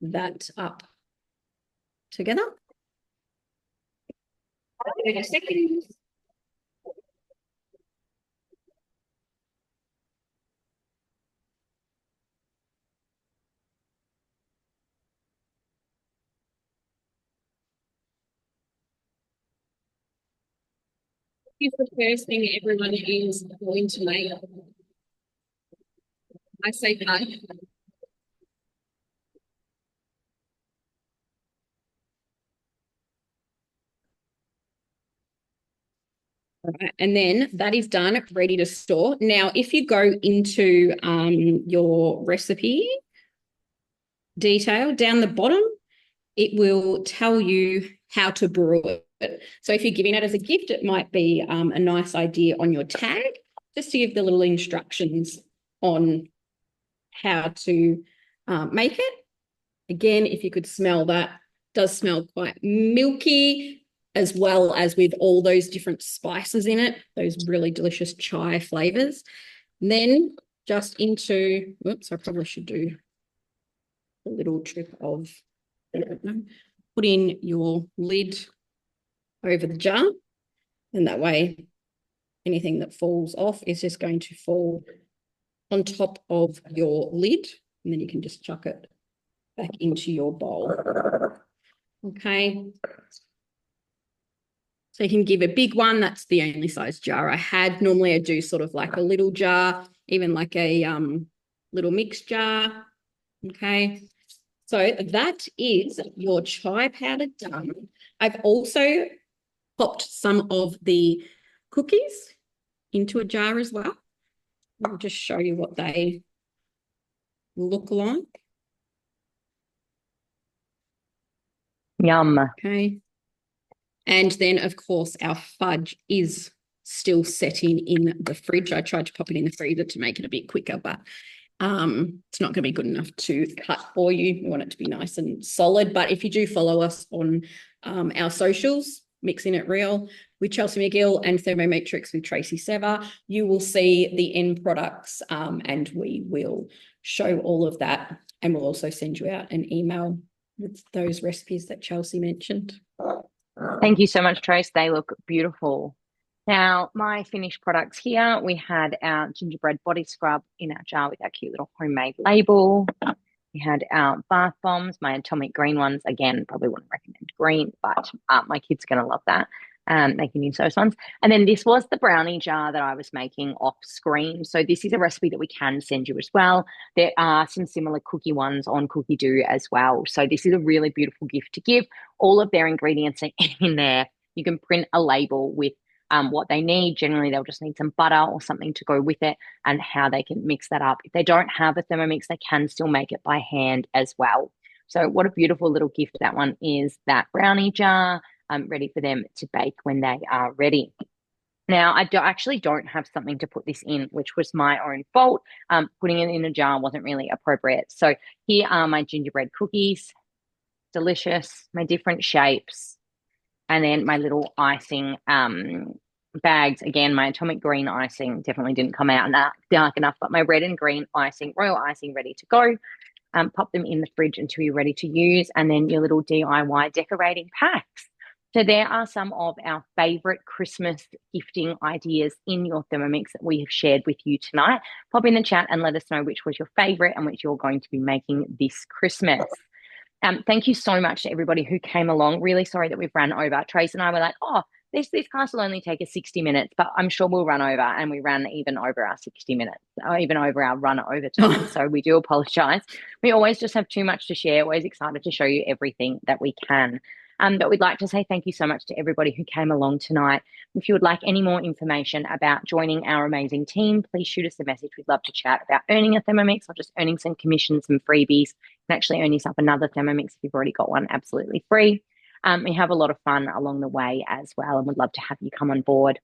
that up together. 30 seconds. Here's the first thing everyone is going to make. I say that. Right, and then that is done, ready to store. Now, if you go into your recipe detail down the bottom, it will tell you how to brew it. So if you're giving it as a gift, it might be a nice idea on your tag, just to give the little instructions on how to make it. Again, if you could smell that, does smell quite milky, as well as with all those different spices in it, those really delicious chai flavors. And then just into, whoops, I probably should do a little trick of, put in your lid over the jar, and that way anything that falls off is just going to fall on top of your lid, and then you can just chuck it back into your bowl. Okay. So you can give a big one. That's the only size jar I had. Normally I do sort of like a little jar, even like a little mix jar. Okay. So that is your chai powder done. I've also popped some of the cookies into a jar as well. I'll just show you what they look like. Yum. Okay. And then, of course, our fudge is still setting in the fridge. I tried to pop it in the freezer to make it a bit quicker, but it's not going to be good enough to cut for you. We want it to be nice and solid. But if you do follow us on our socials, Mixing It Real with Chelsea McGill and Thermomatrix with Tracey Sever, you will see the end products and we will show all of that. And we'll also send you out an email with those recipes that Chelsea mentioned. Thank you so much, Trace. They look beautiful. Now, my finished products here, we had our gingerbread body scrub in our jar with our cute little homemade label. We had our bath bombs, my atomic green ones. Again, probably wouldn't recommend green, but my kids are going to love that. They can use those ones. And then this was the brownie jar that I was making off screen. So this is a recipe that we can send you as well. There are some similar cookie ones on Cookie Do as well. So this is a really beautiful gift to give. All of their ingredients are in there. You can print a label with what they need. Generally, they'll just need some butter or something to go with it and how they can mix that up. If they don't have a Thermomix, they can still make it by hand as well. So what a beautiful little gift that one is, that brownie jar, ready for them to bake when they are ready. Now, actually don't have something to put this in, which was my own fault. Putting it in a jar wasn't really appropriate. So here are my gingerbread cookies, delicious, my different shapes, and then my little icing bags. Again, my atomic green icing definitely didn't come out dark enough, but my red and green icing, royal icing, ready to go. Pop them in the fridge until you're ready to use, and then your little DIY decorating packs. So there are some of our favorite Christmas gifting ideas in your Thermomix that we have shared with you tonight. Pop in the chat and let us know which was your favorite and which you're going to be making this Christmas. Thank you so much to everybody who came along. Really sorry that we've run over. Trace and I were like, oh, this class will only take us 60 minutes, but I'm sure we'll run over, and we ran even over our 60 minutes, or even over our run over time. So we do apologize. We always just have too much to share. Always excited to show you everything that we can. But we'd like to say thank you so much to everybody who came along tonight. If you would like any more information about joining our amazing team, please shoot us a message. We'd love to chat about earning a Thermomix or just earning some commissions, some freebies. You can actually earn yourself another Thermomix if you've already got one absolutely free. We have a lot of fun along the way as well, and would love to have you come on board.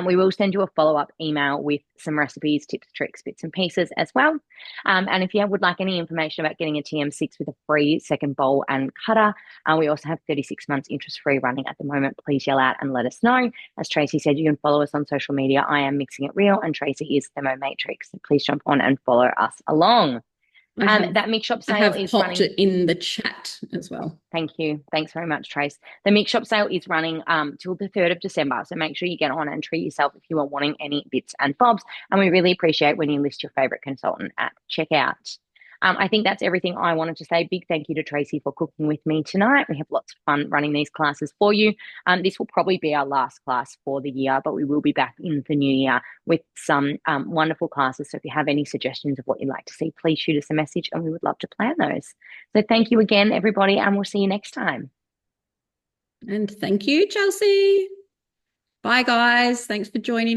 We will send you a follow-up email with some recipes, tips, tricks, bits and pieces as well. And if you would like any information about getting a TM6 with a free second bowl and cutter, we also have 36 months interest-free running at the moment. Please yell out and let us know. As Tracey said, you can follow us on social media. I am Mixing It Real, and Tracey is Thermomatrix. So please jump on and follow us along. That Mix Shop sale is running. I have popped it in the chat as well. Thank you. Thanks very much, Trace. The Mix Shop sale is running till the 3rd of December. So make sure you get on and treat yourself if you are wanting any bits and bobs. And we really appreciate when you list your favorite consultant at checkout. I think that's everything I wanted to say. Big thank you to Tracey for cooking with me tonight. We have lots of fun running these classes for you. This will probably be our last class for the year, but we will be back in the new year with some wonderful classes. So if you have any suggestions of what you'd like to see, please shoot us a message and we would love to plan those. So thank you again, everybody, and we'll see you next time. And thank you, Chelsea. Bye, guys. Thanks for joining.